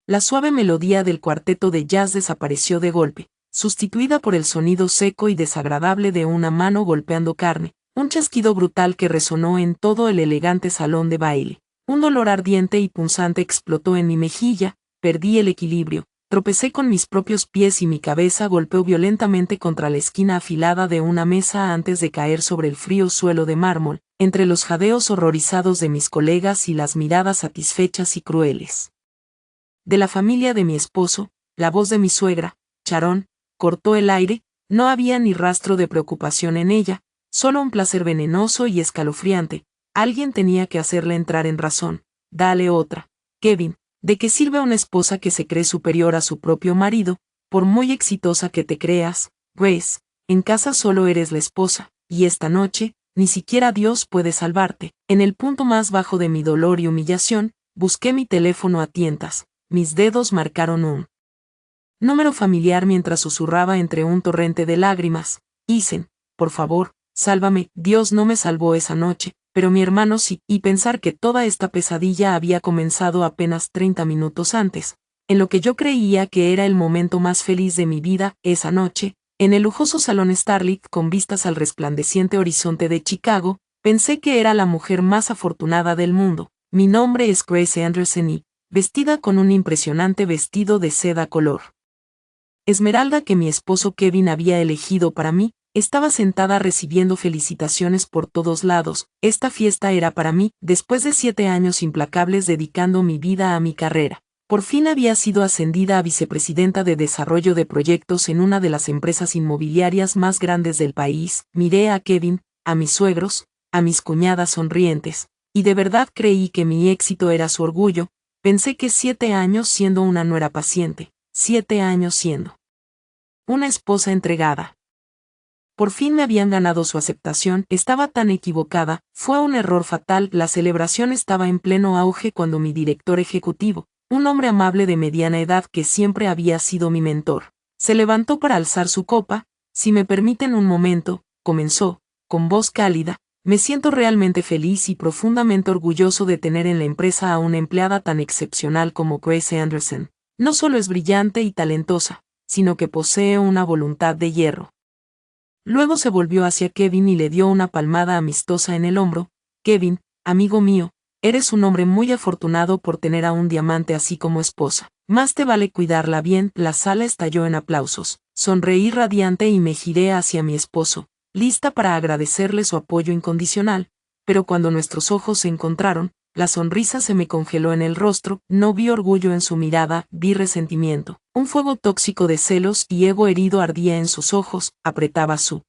La suave melodía del cuarteto de jazz desapareció de golpe, sustituida por el sonido seco y desagradable de una mano golpeando carne, un chasquido brutal que resonó en todo el elegante salón de baile. Un dolor ardiente y punzante explotó en mi mejilla, perdí el equilibrio, tropecé con mis propios pies y mi cabeza golpeó violentamente contra la esquina afilada de una mesa antes de caer sobre el frío suelo de mármol, entre los jadeos horrorizados de mis colegas y las miradas satisfechas y crueles de la familia de mi esposo. La voz de mi suegra, Sharon, cortó el aire. No había ni rastro de preocupación en ella, solo un placer venenoso y escalofriante. Alguien tenía que hacerle entrar en razón. Dale otra, Kevin. ¿De qué sirve una esposa que se cree superior a su propio marido, por muy exitosa que te creas, Grace? En casa solo eres la esposa, y esta noche, ni siquiera Dios puede salvarte. En el punto más bajo de mi dolor y humillación, busqué mi teléfono a tientas. Mis dedos marcaron un número familiar mientras susurraba entre un torrente de lágrimas. Isen, por favor, sálvame. Dios no me salvó esa noche, pero mi hermano sí, y pensar que toda esta pesadilla había comenzado apenas 30 minutos antes, en lo que yo creía que era el momento más feliz de mi vida. Esa noche, en el lujoso salón Starlight con vistas al resplandeciente horizonte de Chicago, pensé que era la mujer más afortunada del mundo. Mi nombre es Grace Anderson y, vestida con un impresionante vestido de seda color esmeralda que mi esposo Kevin había elegido para mí, estaba sentada recibiendo felicitaciones por todos lados. Esta fiesta era para mí, después de 7 años implacables dedicando mi vida a mi carrera. Por fin había sido ascendida a vicepresidenta de desarrollo de proyectos en una de las empresas inmobiliarias más grandes del país. Miré a Kevin, a mis suegros, a mis cuñadas sonrientes, y de verdad creí que mi éxito era su orgullo. Pensé que 7 años siendo una nuera paciente, 7 años siendo una esposa entregada. Por fin me habían ganado su aceptación. Estaba tan equivocada, fue un error fatal. La celebración estaba en pleno auge cuando mi director ejecutivo, un hombre amable de mediana edad que siempre había sido mi mentor, se levantó para alzar su copa. Si me permiten un momento, comenzó, con voz cálida, me siento realmente feliz y profundamente orgulloso de tener en la empresa a una empleada tan excepcional como Grace Anderson. No solo es brillante y talentosa, sino que posee una voluntad de hierro. Luego se volvió hacia Kevin y le dio una palmada amistosa en el hombro. Kevin, amigo mío, eres un hombre muy afortunado por tener a un diamante así como esposa. Más te vale cuidarla bien. La sala estalló en aplausos. Sonreí radiante y me giré hacia mi esposo, lista para agradecerle su apoyo incondicional, pero cuando nuestros ojos se encontraron, la sonrisa se me congeló en el rostro. No vi orgullo en su mirada, vi resentimiento. Un fuego tóxico de celos y ego herido ardía en sus ojos. Apretaba su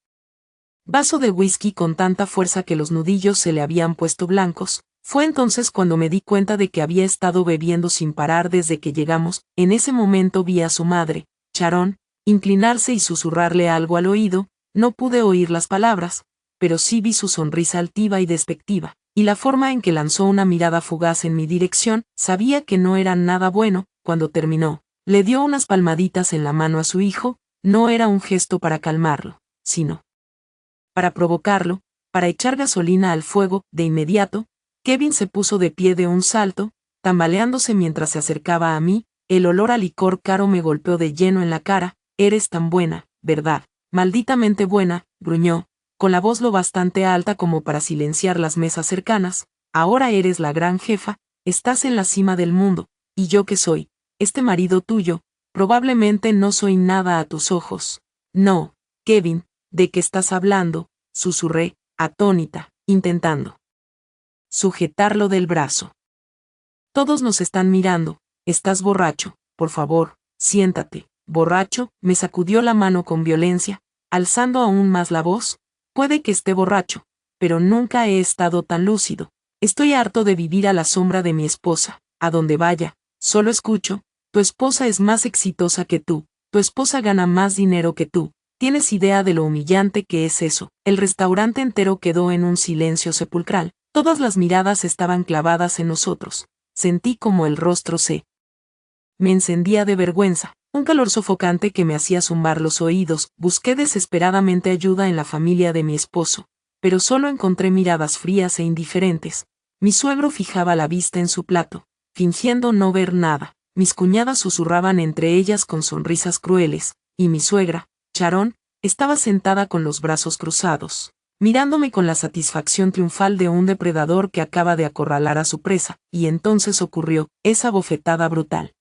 vaso de whisky con tanta fuerza que los nudillos se le habían puesto blancos. Fue entonces cuando me di cuenta de que había estado bebiendo sin parar desde que llegamos. En ese momento vi a su madre, Sharon, inclinarse y susurrarle algo al oído. No pude oír las palabras, pero sí vi su sonrisa altiva y despectiva, y la forma en que lanzó una mirada fugaz en mi dirección. Sabía que no era nada bueno. Cuando terminó, le dio unas palmaditas en la mano a su hijo. No era un gesto para calmarlo, sino para provocarlo, para echar gasolina al fuego. De inmediato, Kevin se puso de pie de un salto, tambaleándose mientras se acercaba a mí. El olor a licor caro me golpeó de lleno en la cara. Eres tan buena, ¿verdad? Malditamente buena, gruñó, con la voz lo bastante alta como para silenciar las mesas cercanas. Ahora eres la gran jefa, estás en la cima del mundo, ¿y yo qué soy? Este marido tuyo. Probablemente no soy nada a tus ojos. No, Kevin, ¿de qué estás hablando? Susurré, atónita, intentando sujetarlo del brazo. Todos nos están mirando. Estás borracho, por favor, siéntate. Borracho, me sacudió la mano con violencia, alzando aún más la voz. Puede que esté borracho, pero nunca he estado tan lúcido. Estoy harto de vivir a la sombra de mi esposa. A donde vaya, solo escucho, tu esposa es más exitosa que tú, tu esposa gana más dinero que tú. ¿Tienes idea de lo humillante que es eso? El restaurante entero quedó en un silencio sepulcral. Todas las miradas estaban clavadas en nosotros. Sentí como el rostro me encendía de vergüenza, un calor sofocante que me hacía zumbar los oídos. Busqué desesperadamente ayuda en la familia de mi esposo, pero solo encontré miradas frías e indiferentes. Mi suegro fijaba la vista en su plato, fingiendo no ver nada. mis cuñadas susurraban entre ellas con sonrisas crueles, y mi suegra, Sharon, estaba sentada con los brazos cruzados, mirándome con la satisfacción triunfal de un depredador que acaba de acorralar a su presa, y entonces ocurrió esa bofetada brutal,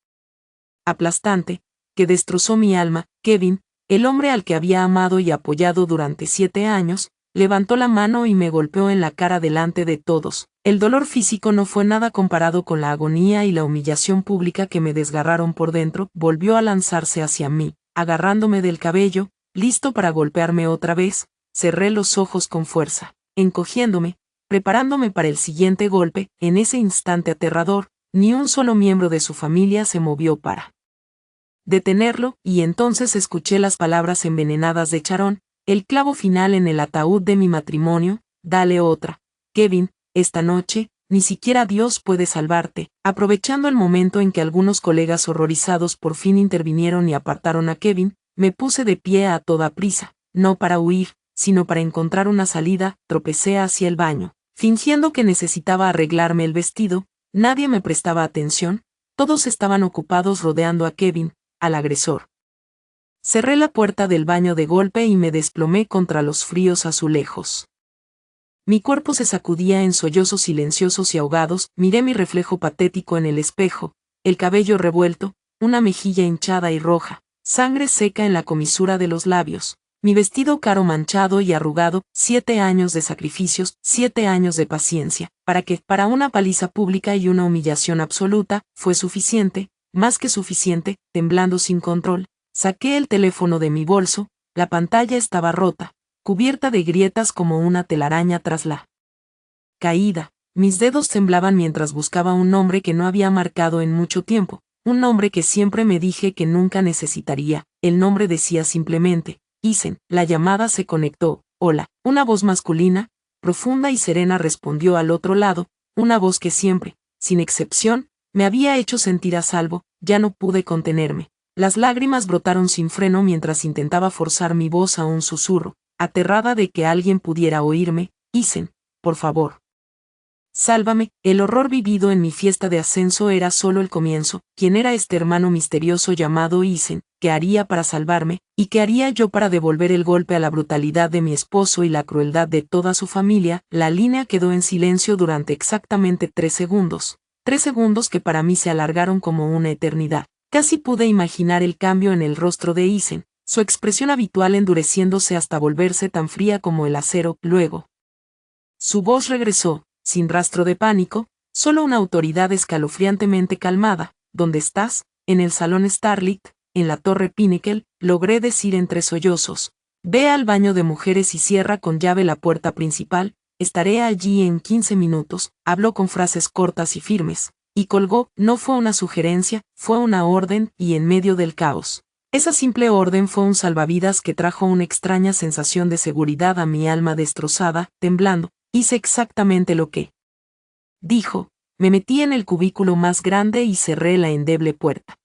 aplastante, que destrozó mi alma. Kevin, el hombre al que había amado y apoyado durante 7 años, levantó la mano y me golpeó en la cara delante de todos. El dolor físico no fue nada comparado con la agonía y la humillación pública que me desgarraron por dentro. Volvió a lanzarse hacia mí, agarrándome del cabello, listo para golpearme otra vez. Cerré los ojos con fuerza, encogiéndome, preparándome para el siguiente golpe. En ese instante aterrador, ni un solo miembro de su familia se movió para detenerlo, y entonces escuché las palabras envenenadas de Sharon, el clavo final en el ataúd de mi matrimonio: dale otra, Kevin, esta noche, ni siquiera Dios puede salvarte. Aprovechando el momento en que algunos colegas horrorizados por fin intervinieron y apartaron a Kevin, me puse de pie a toda prisa, no para huir, sino para encontrar una salida. Tropecé hacia el baño, fingiendo que necesitaba arreglarme el vestido. Nadie me prestaba atención, todos estaban ocupados rodeando a Kevin, al agresor. Cerré la puerta del baño de golpe y me desplomé contra los fríos azulejos. Mi cuerpo se sacudía en sollozos silenciosos y ahogados. Miré mi reflejo patético en el espejo, el cabello revuelto, una mejilla hinchada y roja, sangre seca en la comisura de los labios, mi vestido caro manchado y arrugado. 7 años de sacrificios, 7 años de paciencia, para una paliza pública y una humillación absoluta. Fue suficiente, más que suficiente. Temblando sin control, saqué el teléfono de mi bolso. La pantalla estaba rota, cubierta de grietas como una telaraña tras la caída. Mis dedos temblaban mientras buscaba un nombre que no había marcado en mucho tiempo, un nombre que siempre me dije que nunca necesitaría. El nombre decía simplemente Isen. La llamada se conectó. Hola. Una voz masculina, profunda y serena respondió al otro lado, una voz que siempre, sin excepción, me había hecho sentir a salvo. Ya no pude contenerme. Las lágrimas brotaron sin freno mientras intentaba forzar mi voz a un susurro, aterrada de que alguien pudiera oírme. Isen, por favor, sálvame. El horror vivido en mi fiesta de ascenso era solo el comienzo. ¿Quién era este hermano misterioso llamado Isen? ¿Qué haría para salvarme? ¿Y qué haría yo para devolver el golpe a la brutalidad de mi esposo y la crueldad de toda su familia? La línea quedó en silencio durante exactamente 3 segundos. 3 segundos que para mí se alargaron como una eternidad. Casi pude imaginar el cambio en el rostro de Isen, su expresión habitual endureciéndose hasta volverse tan fría como el acero. Luego, su voz regresó, sin rastro de pánico, solo una autoridad escalofriantemente calmada. ¿Dónde estás? En el salón Starlight, en la Torre Pinnacle, logré decir entre sollozos. Ve al baño de mujeres y cierra con llave la puerta principal. Estaré allí en 15 minutos. Habló con frases cortas y firmes, y colgó. No fue una sugerencia, fue una orden. Y en medio del caos, esa simple orden fue un salvavidas que trajo una extraña sensación de seguridad a mi alma destrozada. Temblando, hice exactamente lo que dijo. Me metí en el cubículo más grande y cerré la endeble puerta.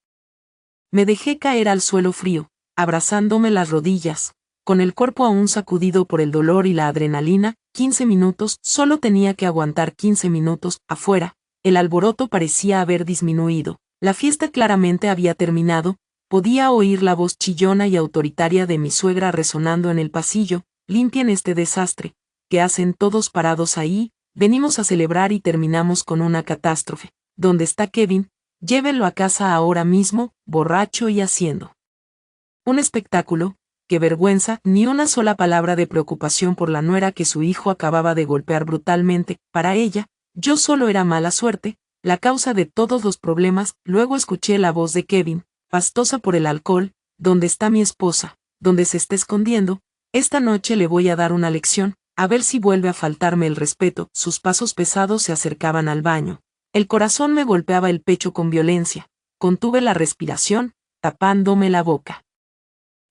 Me dejé caer al suelo frío, abrazándome las rodillas, con el cuerpo aún sacudido por el dolor y la adrenalina. 15 minutos, solo tenía que aguantar 15 minutos. Afuera, el alboroto parecía haber disminuido. La fiesta claramente había terminado. Podía oír la voz chillona y autoritaria de mi suegra resonando en el pasillo. Limpien este desastre. ¿Qué hacen todos parados ahí? Venimos a celebrar y terminamos con una catástrofe. ¿Dónde está Kevin? Llévenlo a casa ahora mismo, borracho y haciendo un espectáculo. ¡Qué vergüenza! Ni una sola palabra de preocupación por la nuera que su hijo acababa de golpear brutalmente. Para ella, yo solo era mala suerte, la causa de todos los problemas. Luego escuché la voz de Kevin, pastosa por el alcohol. ¿Dónde está mi esposa? ¿Dónde se está escondiendo? Esta noche le voy a dar una lección, a ver si vuelve a faltarme el respeto. Sus pasos pesados se acercaban al baño. El corazón me golpeaba el pecho con violencia. Contuve la respiración, tapándome la boca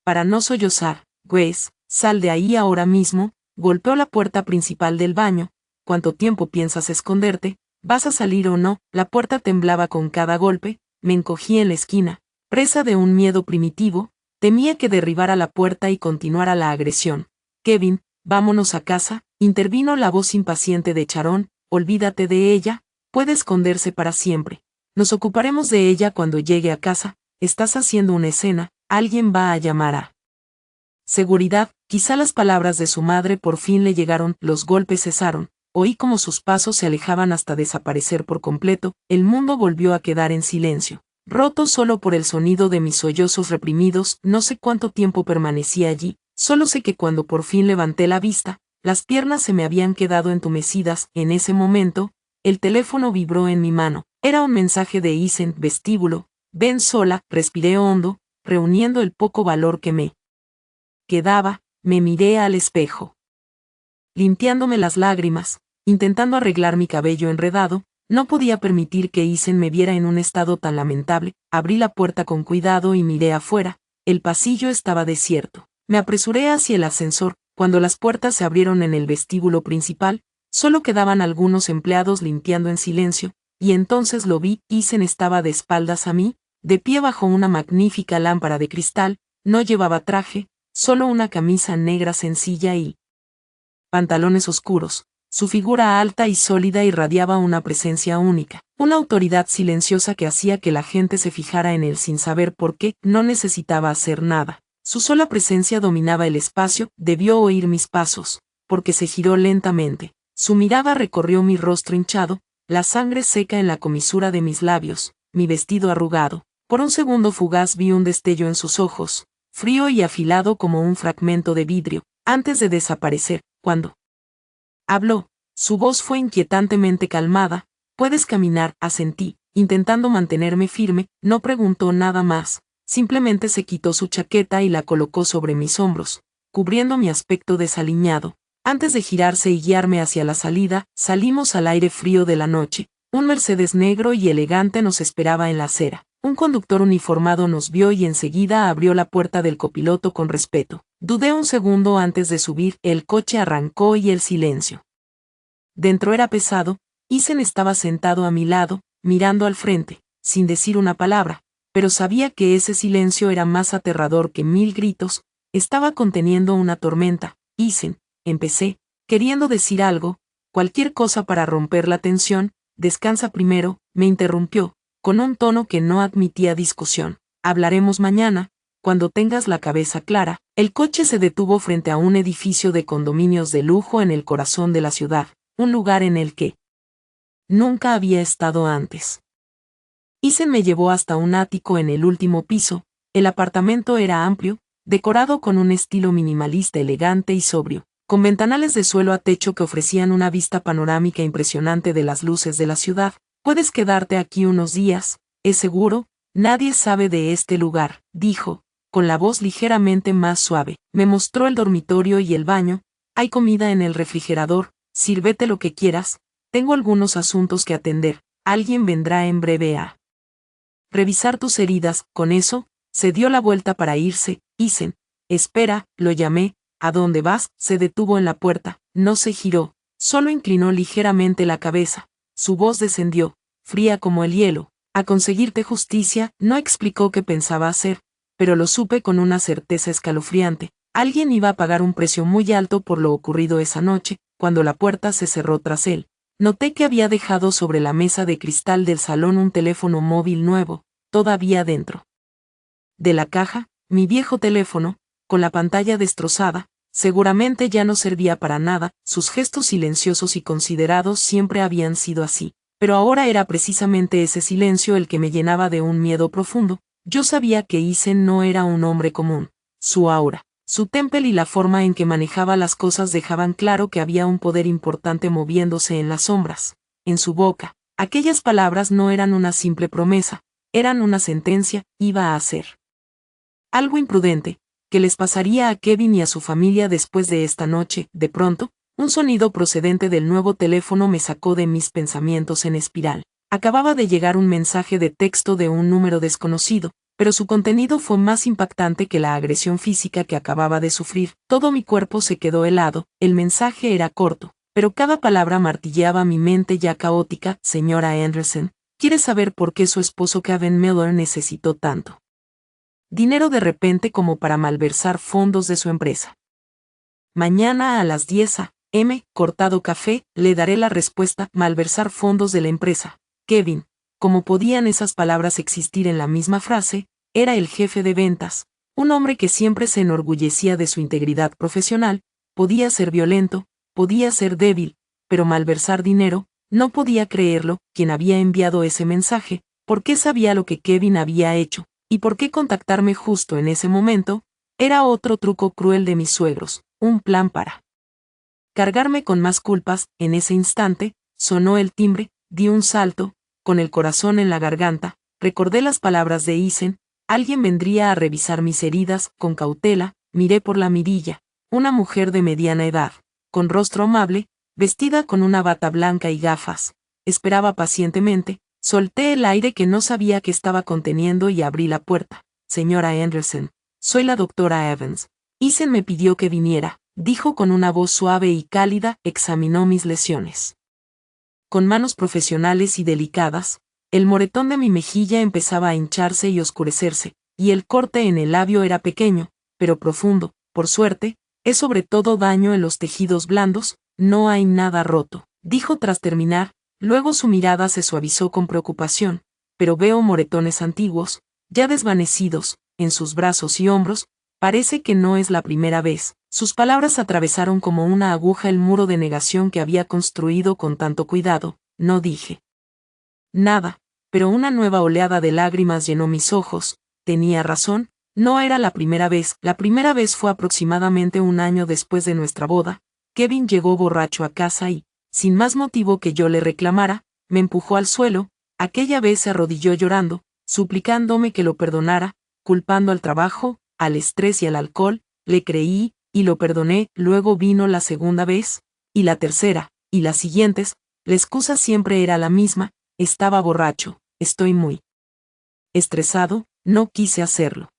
para no sollozar. Grace, sal de ahí ahora mismo. Golpeó la puerta principal del baño. ¿Cuánto tiempo piensas esconderte? ¿Vas a salir o no? La puerta temblaba con cada golpe. Me encogí en la esquina, presa de un miedo primitivo. Temía que derribara la puerta y continuara la agresión. Kevin, vámonos a casa, intervino la voz impaciente de Sharon. Olvídate de ella, puede esconderse para siempre. Nos ocuparemos de ella cuando llegue a casa. Estás haciendo una escena, alguien va a llamar a seguridad. Quizá las palabras de su madre por fin le llegaron, los golpes cesaron, oí como sus pasos se alejaban hasta desaparecer por completo, el mundo volvió a quedar en silencio, roto solo por el sonido de mis sollozos reprimidos. No sé cuánto tiempo permanecí allí, solo sé que cuando por fin levanté la vista, las piernas se me habían quedado entumecidas. En ese momento, el teléfono vibró en mi mano, era un mensaje de Isen, vestíbulo, ven sola. Respiré hondo, reuniendo el poco valor que me quedaba, me miré al espejo. Limpiándome las lágrimas, intentando arreglar mi cabello enredado, no podía permitir que Isen me viera en un estado tan lamentable. Abrí la puerta con cuidado y miré afuera, el pasillo estaba desierto. Me apresuré hacia el ascensor, cuando las puertas se abrieron en el vestíbulo principal, solo quedaban algunos empleados limpiando en silencio, y entonces lo vi. Isen estaba de espaldas a mí, de pie bajo una magnífica lámpara de cristal, no llevaba traje, solo una camisa negra sencilla y pantalones oscuros. Su figura alta y sólida irradiaba una presencia única, una autoridad silenciosa que hacía que la gente se fijara en él sin saber por qué. No necesitaba hacer nada. Su sola presencia dominaba el espacio. Debió oír mis pasos, porque se giró lentamente. Su mirada recorrió mi rostro hinchado, la sangre seca en la comisura de mis labios, mi vestido arrugado. Por un segundo fugaz vi un destello en sus ojos, frío y afilado como un fragmento de vidrio, antes de desaparecer. Cuando habló, su voz fue inquietantemente calmada. Puedes caminar, asentí, intentando mantenerme firme. No preguntó nada más, simplemente se quitó su chaqueta y la colocó sobre mis hombros, cubriendo mi aspecto desaliñado. Antes de girarse y guiarme hacia la salida, salimos al aire frío de la noche. Un Mercedes negro y elegante nos esperaba en la acera. Un conductor uniformado nos vio y enseguida abrió la puerta del copiloto con respeto. Dudé un segundo antes de subir. El coche arrancó y el silencio dentro era pesado. Isen estaba sentado a mi lado, mirando al frente, sin decir una palabra, pero sabía que ese silencio era más aterrador que 1000 gritos. Estaba conteniendo una tormenta. Isen, empecé, queriendo decir algo, cualquier cosa para romper la tensión. Descansa primero, me interrumpió, con un tono que no admitía discusión. Hablaremos mañana, cuando tengas la cabeza clara. El coche se detuvo frente a un edificio de condominios de lujo en el corazón de la ciudad, un lugar en el que nunca había estado antes. Isen me llevó hasta un ático en el último piso. El apartamento era amplio, decorado con un estilo minimalista elegante y sobrio, con ventanales de suelo a techo que ofrecían una vista panorámica impresionante de las luces de la ciudad. Puedes quedarte aquí unos días, es seguro. Nadie sabe de este lugar, dijo, con la voz ligeramente más suave. Me mostró el dormitorio y el baño. Hay comida en el refrigerador, sírvete lo que quieras. Tengo algunos asuntos que atender. Alguien vendrá en breve a revisar tus heridas. Con eso, se dio la vuelta para irse. Isen, espera, lo llamé. ¿A dónde vas? Se detuvo en la puerta. No se giró, solo inclinó ligeramente la cabeza. Su voz descendió, fría como el hielo. A conseguirte justicia. No explicó qué pensaba hacer, pero lo supe con una certeza escalofriante. Alguien iba a pagar un precio muy alto por lo ocurrido esa noche. Cuando la puerta se cerró tras él, noté que había dejado sobre la mesa de cristal del salón un teléfono móvil nuevo, todavía dentro de la caja, mi viejo teléfono, con la pantalla destrozada. Seguramente ya no servía para nada. Sus gestos silenciosos y considerados siempre habían sido así, pero ahora era precisamente ese silencio el que me llenaba de un miedo profundo. Yo sabía que Isen no era un hombre común. Su aura, su temple y la forma en que manejaba las cosas dejaban claro que había un poder importante moviéndose en las sombras. En su boca, aquellas palabras no eran una simple promesa, eran una sentencia. Iba a hacer algo imprudente, que les pasaría a Kevin y a su familia después de esta noche. De pronto, un sonido procedente del nuevo teléfono me sacó de mis pensamientos en espiral. Acababa de llegar un mensaje de texto de un número desconocido, pero su contenido fue más impactante que la agresión física que acababa de sufrir. Todo mi cuerpo se quedó helado. El mensaje era corto, pero cada palabra martilleaba mi mente ya caótica. Señora Anderson, ¿quiere saber por qué su esposo Kevin Miller necesitó tanto dinero de repente como para malversar fondos de su empresa? Mañana a las 10 a.m., cortado café, le daré la respuesta. Malversar fondos de la empresa. Kevin, ¿Cómo podían esas palabras existir en la misma frase? Era el jefe de ventas, un hombre que siempre se enorgullecía de su integridad profesional. Podía ser violento, podía ser débil, pero malversar dinero, no podía creerlo. Quien había enviado ese mensaje, por qué sabía lo que Kevin había hecho, y por qué contactarme justo en ese momento. Era otro truco cruel de mis suegros, un plan para cargarme con más culpas. En ese instante, sonó el timbre, di un salto, con el corazón en la garganta, recordé las palabras de Isen, alguien vendría a revisar mis heridas. Con cautela, miré por la mirilla, una mujer de mediana edad, con rostro amable, vestida con una bata blanca y gafas. Esperaba pacientemente, solté el aire que no sabía que estaba conteniendo y abrí la puerta. Señora Anderson, soy la doctora Evans. Isen me pidió que viniera, dijo con una voz suave y cálida. Examinó mis lesiones con manos profesionales y delicadas. El moretón de mi mejilla empezaba a hincharse y oscurecerse, y el corte en el labio era pequeño, pero profundo. Por suerte, es sobre todo daño en los tejidos blandos, no hay nada roto, dijo tras terminar. Luego su mirada se suavizó con preocupación. Pero veo moretones antiguos, ya desvanecidos, en sus brazos y hombros. Parece que no es la primera vez. Sus palabras atravesaron como una aguja el muro de negación que había construido con tanto cuidado. No dije nada, pero una nueva oleada de lágrimas llenó mis ojos. Tenía razón, no era la primera vez. La primera vez fue aproximadamente un año después de nuestra boda. Kevin llegó borracho a casa y, sin más motivo que yo le reclamara, me empujó al suelo. Aquella vez se arrodilló llorando, suplicándome que lo perdonara, culpando al trabajo, al estrés y al alcohol. Le creí, y lo perdoné. Luego vino la segunda vez, y la tercera, y las siguientes. La excusa siempre era la misma: estaba borracho, estoy muy estresado, no quise hacerlo.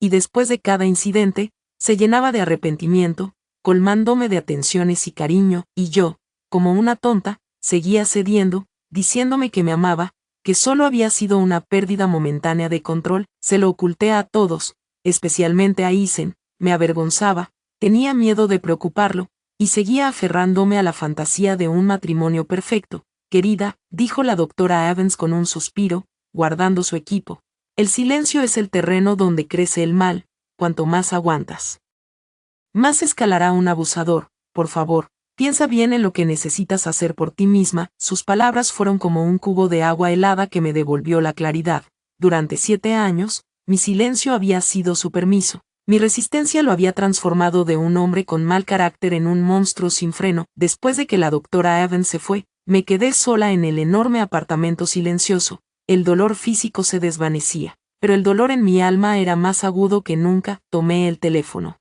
Y después de cada incidente, se llenaba de arrepentimiento, colmándome de atenciones y cariño, y yo, como una tonta, seguía cediendo, diciéndome que me amaba, que solo había sido una pérdida momentánea de control. Se lo oculté a todos, especialmente a Isen. Me avergonzaba, tenía miedo de preocuparlo, y seguía aferrándome a la fantasía de un matrimonio perfecto. Querida, dijo la doctora Evans con un suspiro, guardando su equipo, el silencio es el terreno donde crece el mal. Cuanto más aguantas, más escalará un abusador. Por favor, piensa bien en lo que necesitas hacer por ti misma. Sus palabras fueron como un cubo de agua helada que me devolvió la claridad. Durante 7 años, mi silencio había sido su permiso. Mi resistencia lo había transformado de un hombre con mal carácter en un monstruo sin freno. Después de que la doctora Evans se fue, me quedé sola en el enorme apartamento silencioso. El dolor físico se desvanecía, pero el dolor en mi alma era más agudo que nunca. Tomé el teléfono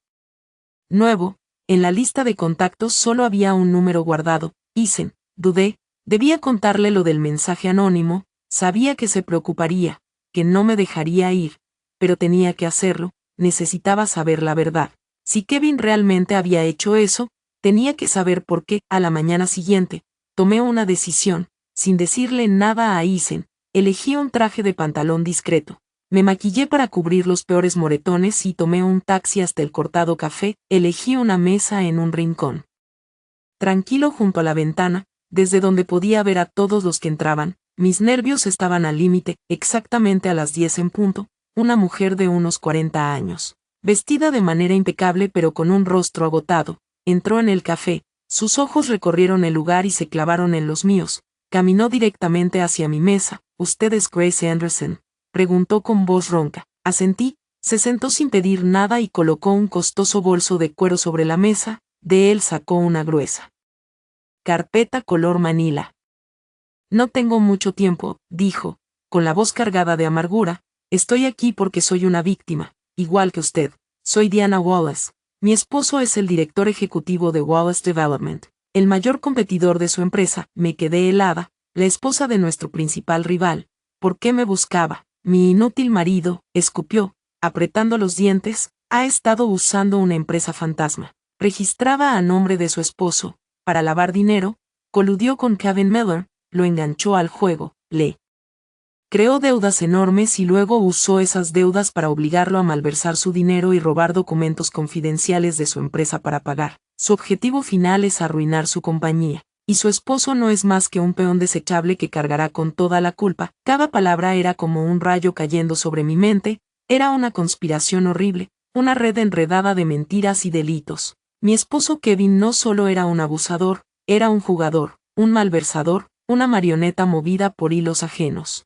nuevo. En la lista de contactos solo había un número guardado. Isen. Dudé, debía contarle lo del mensaje anónimo. Sabía que se preocuparía, que no me dejaría ir, pero tenía que hacerlo. Necesitaba saber la verdad. Si Kevin realmente había hecho eso, tenía que saber por qué. A la mañana siguiente, tomé una decisión. Sin decirle nada a Isen, elegí un traje de pantalón discreto. Me maquillé para cubrir los peores moretones y tomé un taxi hasta el Cortado Café. Elegí una mesa en un rincón tranquilo junto a la ventana, desde donde podía ver a todos los que entraban. Mis nervios estaban al límite. Exactamente a las 10 en punto, una mujer de unos 40 años, vestida de manera impecable pero con un rostro agotado, entró en el café. Sus ojos recorrieron el lugar y se clavaron en los míos. Caminó directamente hacia mi mesa. ¿Usted es Grace Anderson?, preguntó con voz ronca. Asentí. Se sentó sin pedir nada y colocó un costoso bolso de cuero sobre la mesa. De él sacó una gruesa carpeta color manila. No tengo mucho tiempo, dijo, con la voz cargada de amargura. Estoy aquí porque soy una víctima, igual que usted. Soy Diana Wallace. Mi esposo es el director ejecutivo de Wallace Development, el mayor competidor de su empresa. Me quedé helada. La esposa de nuestro principal rival. ¿Por qué me buscaba? Mi inútil marido, escupió, apretando los dientes, ha estado usando una empresa fantasma, registrada a nombre de su esposo, para lavar dinero. Coludió con Kevin Miller, lo enganchó al juego, le creó deudas enormes y luego usó esas deudas para obligarlo a malversar su dinero y robar documentos confidenciales de su empresa para pagar. Su objetivo final es arruinar su compañía. y su esposo no es más que un peón desechable que cargará con toda la culpa. Cada palabra era como un rayo cayendo sobre mi mente, era una conspiración horrible, una red enredada de mentiras y delitos. Mi esposo Kevin no solo era un abusador, era un jugador, un malversador, una marioneta movida por hilos ajenos.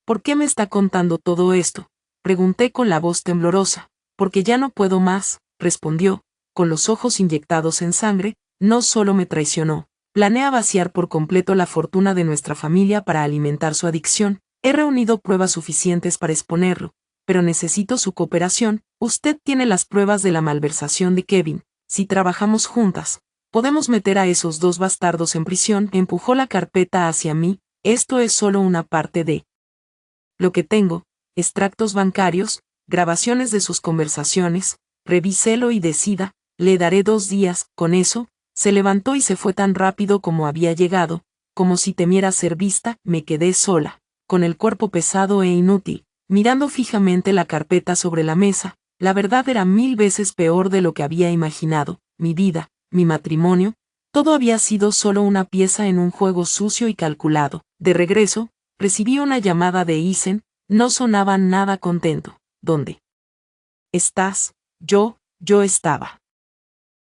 ¿Por qué me está contando todo esto?, pregunté con la voz temblorosa. Porque ya no puedo más, respondió, con los ojos inyectados en sangre. No solo me traicionó, planea vaciar por completo la fortuna de nuestra familia para alimentar su adicción. He reunido pruebas suficientes para exponerlo, pero necesito su cooperación. Usted tiene las pruebas de la malversación de Kevin. Si trabajamos juntas, podemos meter a esos dos bastardos en prisión. Empujó la carpeta hacia mí. Esto es solo una parte de lo que tengo: extractos bancarios, grabaciones de sus conversaciones. Revíselo y decida, le daré 2 días. Con eso, se levantó y se fue tan rápido como había llegado, como si temiera ser vista. Me quedé sola, con el cuerpo pesado e inútil, mirando fijamente la carpeta sobre la mesa. La verdad era 1000 veces peor de lo que había imaginado. Mi vida, mi matrimonio, todo había sido solo una pieza en un juego sucio y calculado. De regreso, recibí una llamada de Isen. No sonaba nada contento. ¿Dónde estás? Yo estaba.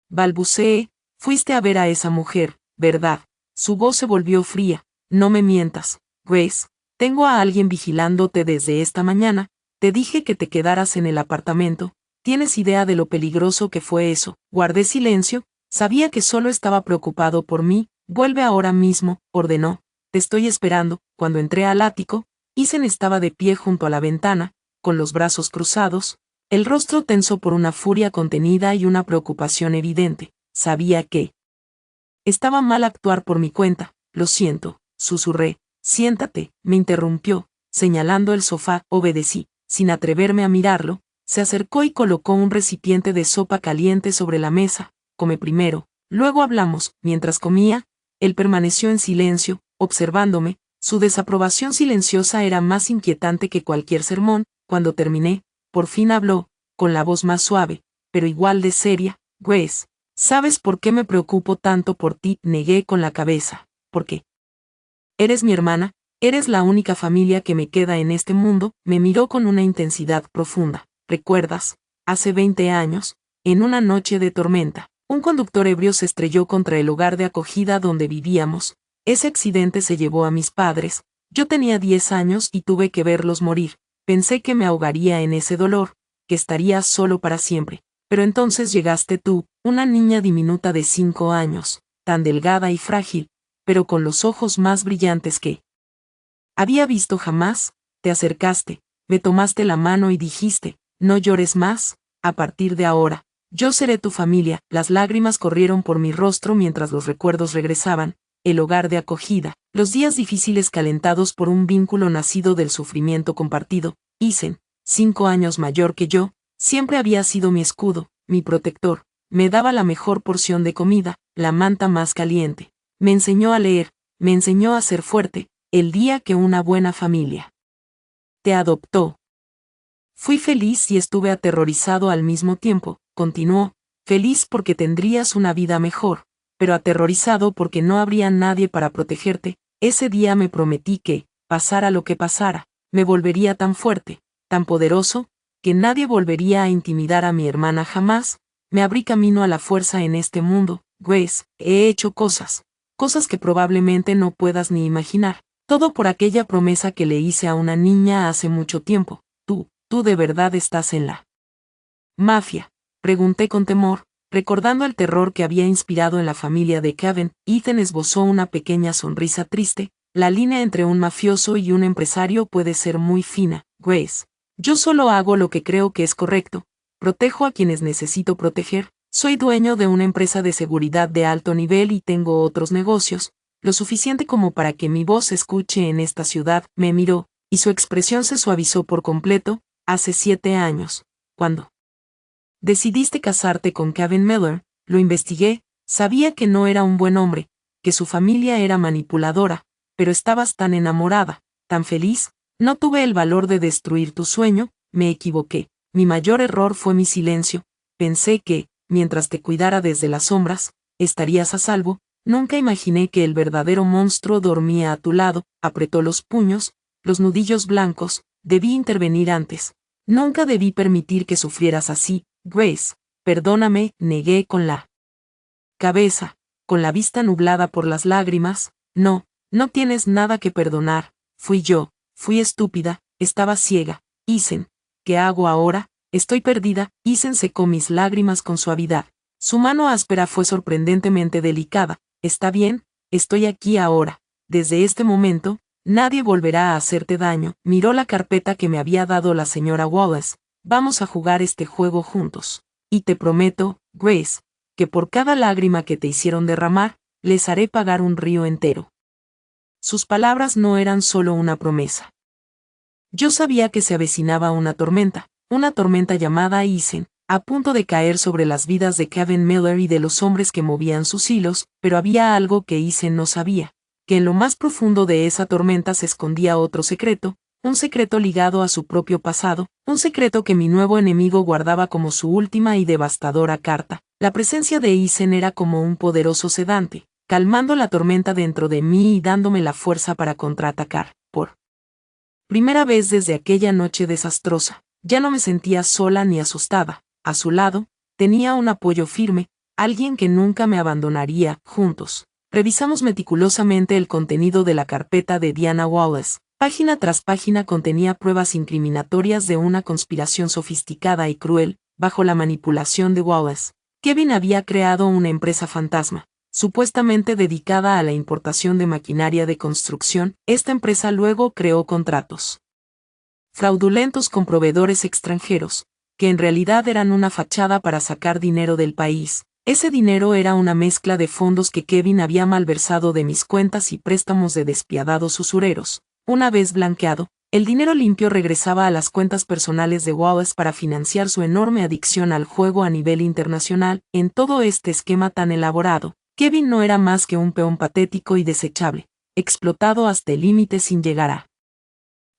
Balbuceé. Fuiste a ver a esa mujer, ¿verdad? Su voz se volvió fría. No me mientas, Grace. Tengo a alguien vigilándote desde esta mañana. Te dije que te quedaras en el apartamento. ¿Tienes idea de lo peligroso que fue eso? Guardé silencio. Sabía que solo estaba preocupado por mí. Vuelve ahora mismo, ordenó. Te estoy esperando. Cuando entré al ático, Isen estaba de pie junto a la ventana, con los brazos cruzados, el rostro tenso por una furia contenida y una preocupación evidente. Sabía que estaba mal actuar por mi cuenta. Lo siento, susurré. Siéntate, me interrumpió, señalando el sofá. Obedecí, sin atreverme a mirarlo. Se acercó y colocó un recipiente de sopa caliente sobre la mesa. Come primero, luego hablamos. Mientras comía, él permaneció en silencio, observándome. Su desaprobación silenciosa era más inquietante que cualquier sermón. Cuando terminé, por fin habló, con la voz más suave, pero igual de seria. Grace, ¿sabes por qué me preocupo tanto por ti? Negué con la cabeza. ¿Por qué? Eres mi hermana, eres la única familia que me queda en este mundo. Me miró con una intensidad profunda. ¿Recuerdas? Hace 20 años, en una noche de tormenta, un conductor ebrio se estrelló contra el hogar de acogida donde vivíamos. Ese accidente se llevó a mis padres. Yo tenía 10 años y tuve que verlos morir. Pensé que me ahogaría en ese dolor, que estaría solo para siempre. Pero entonces llegaste tú, una niña diminuta de 5 años, tan delgada y frágil, pero con los ojos más brillantes que había visto jamás. Te acercaste, me tomaste la mano y dijiste, no llores más, a partir de ahora, yo seré tu familia. Las lágrimas corrieron por mi rostro mientras los recuerdos regresaban. El hogar de acogida, los días difíciles calentados por un vínculo nacido del sufrimiento compartido. Isen, 5 años mayor que yo, siempre había sido mi escudo, mi protector. Me daba la mejor porción de comida, la manta más caliente. Me enseñó a leer, me enseñó a ser fuerte. El día que una buena familia te adoptó, fui feliz y estuve aterrorizado al mismo tiempo. Continuó, feliz porque tendrías una vida mejor, pero aterrorizado porque no habría nadie para protegerte. Ese día me prometí que, pasara lo que pasara, me volvería tan fuerte, tan poderoso, que nadie volvería a intimidar a mi hermana jamás. Me abrí camino a la fuerza en este mundo. Grace, he hecho cosas que probablemente no puedas ni imaginar. Todo por aquella promesa que le hice a una niña hace mucho tiempo. Tú de verdad estás en la mafia. Pregunté con temor, recordando el terror que había inspirado en la familia de Kevin. Ethan esbozó una pequeña sonrisa triste. La línea entre un mafioso y un empresario puede ser muy fina, Grace. Yo solo hago lo que creo que es correcto. Protejo a quienes necesito proteger. Soy dueño de una empresa de seguridad de alto nivel y tengo otros negocios, lo suficiente como para que mi voz se escuche en esta ciudad. Me miró, y su expresión se suavizó por completo. Hace 7 años, cuando decidiste casarte con Kevin Miller, lo investigué. Sabía que no era un buen hombre, que su familia era manipuladora, pero estabas tan enamorada, tan feliz. No tuve el valor de destruir tu sueño. Me equivoqué. Mi mayor error fue mi silencio. Pensé que, mientras te cuidara desde las sombras, estarías a salvo. Nunca imaginé que el verdadero monstruo dormía a tu lado, apretó los puños, los nudillos blancos, debí intervenir antes. Nunca debí permitir que sufrieras así, Grace. Perdóname, negué con la cabeza, con la vista nublada por las lágrimas. No, no tienes nada que perdonar. Fui yo, fui estúpida, estaba ciega. Isen, ¿qué hago ahora? Estoy perdida. Isen secó mis lágrimas con suavidad. Su mano áspera fue sorprendentemente delicada. Está bien, estoy aquí ahora. Desde este momento, nadie volverá a hacerte daño. Miró la carpeta que me había dado la señora Wallace. Vamos a jugar este juego juntos. Y te prometo, Grace, que por cada lágrima que te hicieron derramar, les haré pagar un río entero. Sus palabras no eran solo una promesa. Yo sabía que se avecinaba una tormenta llamada Isen, a punto de caer sobre las vidas de Kevin Miller y de los hombres que movían sus hilos, pero había algo que Isen no sabía, que en lo más profundo de esa tormenta se escondía otro secreto, un secreto ligado a su propio pasado, un secreto que mi nuevo enemigo guardaba como su última y devastadora carta. La presencia de Isen era como un poderoso sedante, calmando la tormenta dentro de mí y dándome la fuerza para contraatacar. Por primera vez desde aquella noche desastrosa, ya no me sentía sola ni asustada. A su lado, tenía un apoyo firme, alguien que nunca me abandonaría. Juntos, revisamos meticulosamente el contenido de la carpeta de Diana Wallace. Página tras página contenía pruebas incriminatorias de una conspiración sofisticada y cruel, bajo la manipulación de Wallace. Kevin había creado una empresa fantasma, supuestamente dedicada a la importación de maquinaria de construcción. Esta empresa luego creó contratos fraudulentos con proveedores extranjeros, que en realidad eran una fachada para sacar dinero del país. Ese dinero era una mezcla de fondos que Kevin había malversado de mis cuentas y préstamos de despiadados usureros. Una vez blanqueado, el dinero limpio regresaba a las cuentas personales de Wallace para financiar su enorme adicción al juego a nivel internacional. En todo este esquema tan elaborado, Kevin no era más que un peón patético y desechable, explotado hasta el límite sin llegar a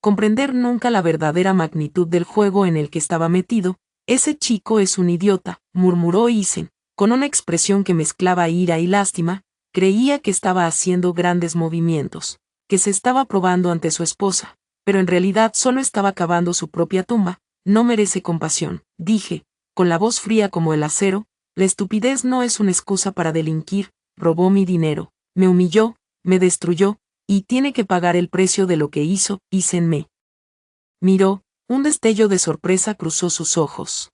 comprender nunca la verdadera magnitud del juego en el que estaba metido. Ese chico es un idiota, murmuró Isen, con una expresión que mezclaba ira y lástima. Creía que estaba haciendo grandes movimientos, que se estaba probando ante su esposa, pero en realidad solo estaba cavando su propia tumba. No merece compasión, dije, con la voz fría como el acero. La estupidez no es una excusa para delinquir. Robó mi dinero, me humilló, me destruyó, y tiene que pagar el precio de lo que hizo. Isen me miró, un destello de sorpresa cruzó sus ojos,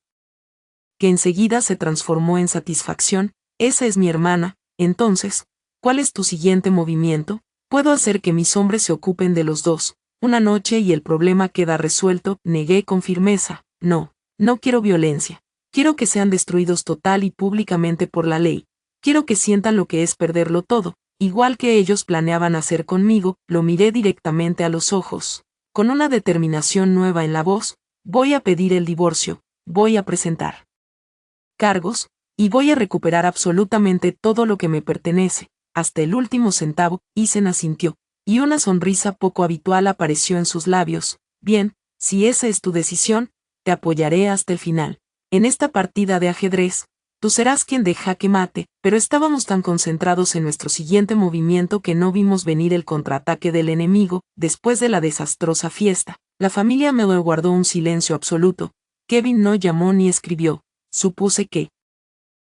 que enseguida se transformó en satisfacción. Esa es mi hermana. Entonces, ¿cuál es tu siguiente movimiento? Puedo hacer que mis hombres se ocupen de los dos, una noche y el problema queda resuelto. Negué con firmeza. No, no quiero violencia. Quiero que sean destruidos total y públicamente por la ley. Quiero que sientan lo que es perderlo todo, igual que ellos planeaban hacer conmigo. Lo miré directamente a los ojos, con una determinación nueva en la voz. Voy a pedir el divorcio, voy a presentar cargos, y voy a recuperar absolutamente todo lo que me pertenece, hasta el último centavo. Isen asintió, y una sonrisa poco habitual apareció en sus labios. Bien, si esa es tu decisión, te apoyaré hasta el final. En esta partida de ajedrez, tú serás quien de jaque mate. Pero estábamos tan concentrados en nuestro siguiente movimiento que no vimos venir el contraataque del enemigo. Después de la desastrosa fiesta, la familia Miller guardó un silencio absoluto. Kevin no llamó ni escribió. Supuse que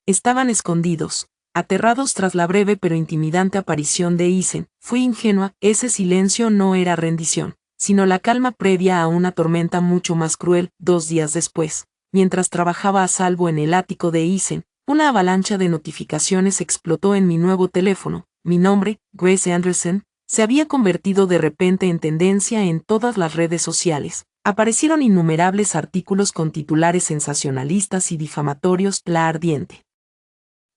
estaban escondidos, aterrados tras la breve pero intimidante aparición de Isen. Fui ingenua. Ese silencio no era rendición, sino la calma previa a una tormenta mucho más cruel. 2 días después, mientras trabajaba a salvo en el ático de Isen, una avalancha de notificaciones explotó en mi nuevo teléfono. Mi nombre, Grace Anderson, se había convertido de repente en tendencia en todas las redes sociales. Aparecieron innumerables artículos con titulares sensacionalistas y difamatorios. La ardiente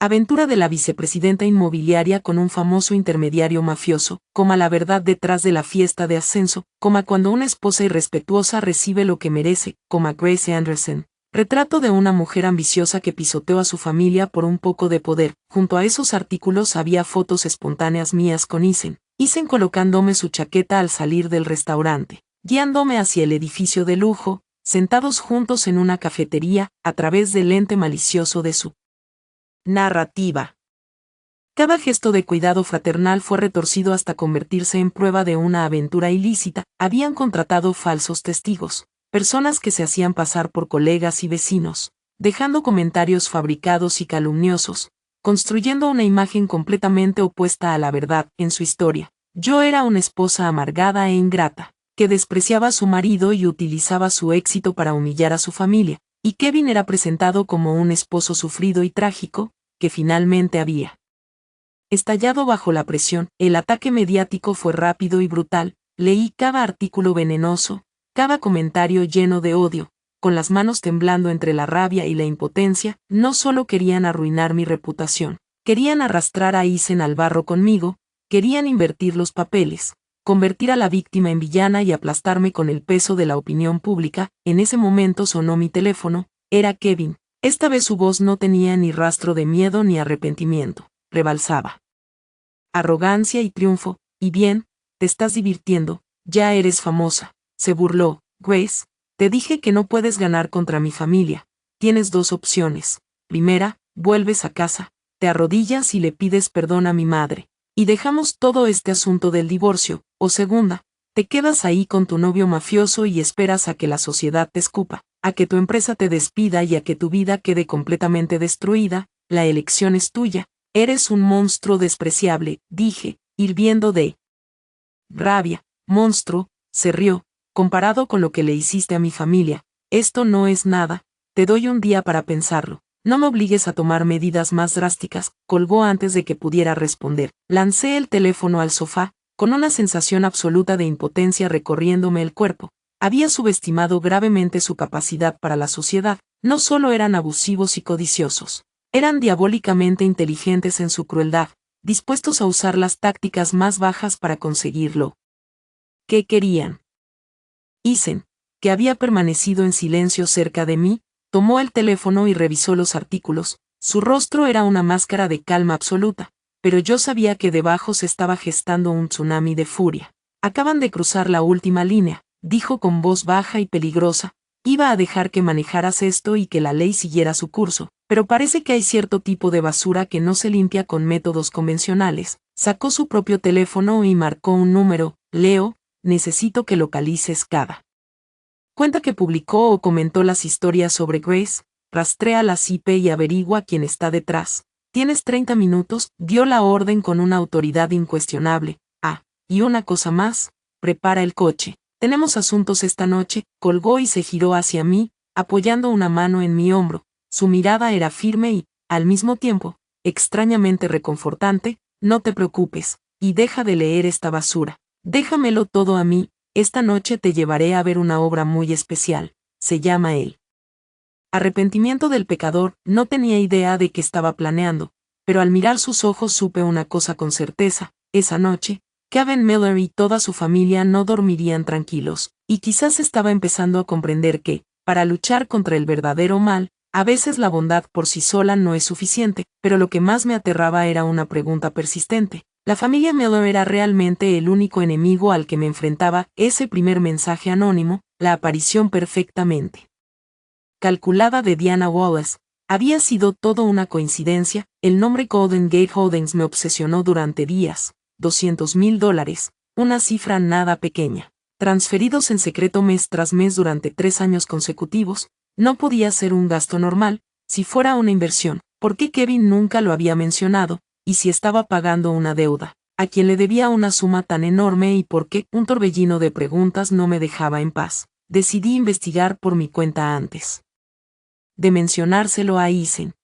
aventura de la vicepresidenta inmobiliaria con un famoso intermediario mafioso, la verdad detrás de la fiesta de ascenso, cuando una esposa irrespetuosa recibe lo que merece, Grace Anderson. Retrato de una mujer ambiciosa que pisoteó a su familia por un poco de poder. Junto a esos artículos había fotos espontáneas mías con Isen colocándome su chaqueta al salir del restaurante, guiándome hacia el edificio de lujo, sentados juntos en una cafetería, a través del lente malicioso de su narrativa. Cada gesto de cuidado fraternal fue retorcido hasta convertirse en prueba de una aventura ilícita. Habían contratado falsos testigos, personas que se hacían pasar por colegas y vecinos, dejando comentarios fabricados y calumniosos, construyendo una imagen completamente opuesta a la verdad en su historia. Yo era una esposa amargada e ingrata, que despreciaba a su marido y utilizaba su éxito para humillar a su familia, y Kevin era presentado como un esposo sufrido y trágico, que finalmente había estallado bajo la presión. El ataque mediático fue rápido y brutal. Leí cada artículo venenoso, cada comentario lleno de odio, con las manos temblando entre la rabia y la impotencia. No solo querían arruinar mi reputación, querían arrastrar a Eisen al barro conmigo, querían invertir los papeles, convertir a la víctima en villana y aplastarme con el peso de la opinión pública. En ese momento sonó mi teléfono. Era Kevin. Esta vez su voz no tenía ni rastro de miedo ni arrepentimiento, rebalsaba arrogancia y triunfo. Y bien, te estás divirtiendo, ya eres famosa, se burló. Grace, te dije que no puedes ganar contra mi familia. Tienes dos opciones. Primera, vuelves a casa, te arrodillas y le pides perdón a mi madre, y dejamos todo este asunto del divorcio. O segunda, te quedas ahí con tu novio mafioso y esperas a que la sociedad te escupa, a que tu empresa te despida y a que tu vida quede completamente destruida. La elección es tuya. Eres un monstruo despreciable, dije, hirviendo de rabia. Monstruo, se rió, comparado con lo que le hiciste a mi familia. Esto no es nada, te doy un día para pensarlo. No me obligues a tomar medidas más drásticas. Colgó antes de que pudiera responder. Lancé el teléfono al sofá, con una sensación absoluta de impotencia recorriéndome el cuerpo. Había subestimado gravemente su capacidad para la sociedad. No solo eran abusivos y codiciosos, eran diabólicamente inteligentes en su crueldad, dispuestos a usar las tácticas más bajas para conseguirlo. ¿Qué querían? Eisen, que había permanecido en silencio cerca de mí, tomó el teléfono y revisó los artículos. Su rostro era una máscara de calma absoluta, pero yo sabía que debajo se estaba gestando un tsunami de furia. Acaban de cruzar la última línea, dijo con voz baja y peligrosa. Iba a dejar que manejaras esto y que la ley siguiera su curso, pero parece que hay cierto tipo de basura que no se limpia con métodos convencionales. Sacó su propio teléfono y marcó un número. Leo, necesito que localices cada cuenta que publicó o comentó las historias sobre Grace. Rastrea las IP y averigua quién está detrás. Tienes 30 minutos, dio la orden con una autoridad incuestionable. Ah, y una cosa más, prepara el coche. Tenemos asuntos esta noche. Colgó y se giró hacia mí, apoyando una mano en mi hombro. Su mirada era firme y, al mismo tiempo, extrañamente reconfortante. No te preocupes, y deja de leer esta basura. Déjamelo todo a mí. Esta noche te llevaré a ver una obra muy especial. Se llama El arrepentimiento del pecador. No tenía idea de qué estaba planeando, pero al mirar sus ojos supe una cosa con certeza. Esa noche, Kevin Miller y toda su familia no dormirían tranquilos, y quizás estaba empezando a comprender que, para luchar contra el verdadero mal, a veces la bondad por sí sola no es suficiente. Pero lo que más me aterraba era una pregunta persistente. ¿La familia Miller era realmente el único enemigo al que me enfrentaba? Ese primer mensaje anónimo, la aparición perfectamente calculada de Diana Wallace, había sido todo una coincidencia. El nombre Golden Gate Holdings me obsesionó durante días. $200,000, una cifra nada pequeña. Transferidos en secreto mes tras mes durante 3 años consecutivos. No podía ser un gasto normal. Si fuera una inversión, ¿por qué Kevin nunca lo había mencionado? Y si estaba pagando una deuda, ¿a quién le debía una suma tan enorme y por qué? Un torbellino de preguntas no me dejaba en paz. Decidí investigar por mi cuenta antes de mencionárselo a Eisen.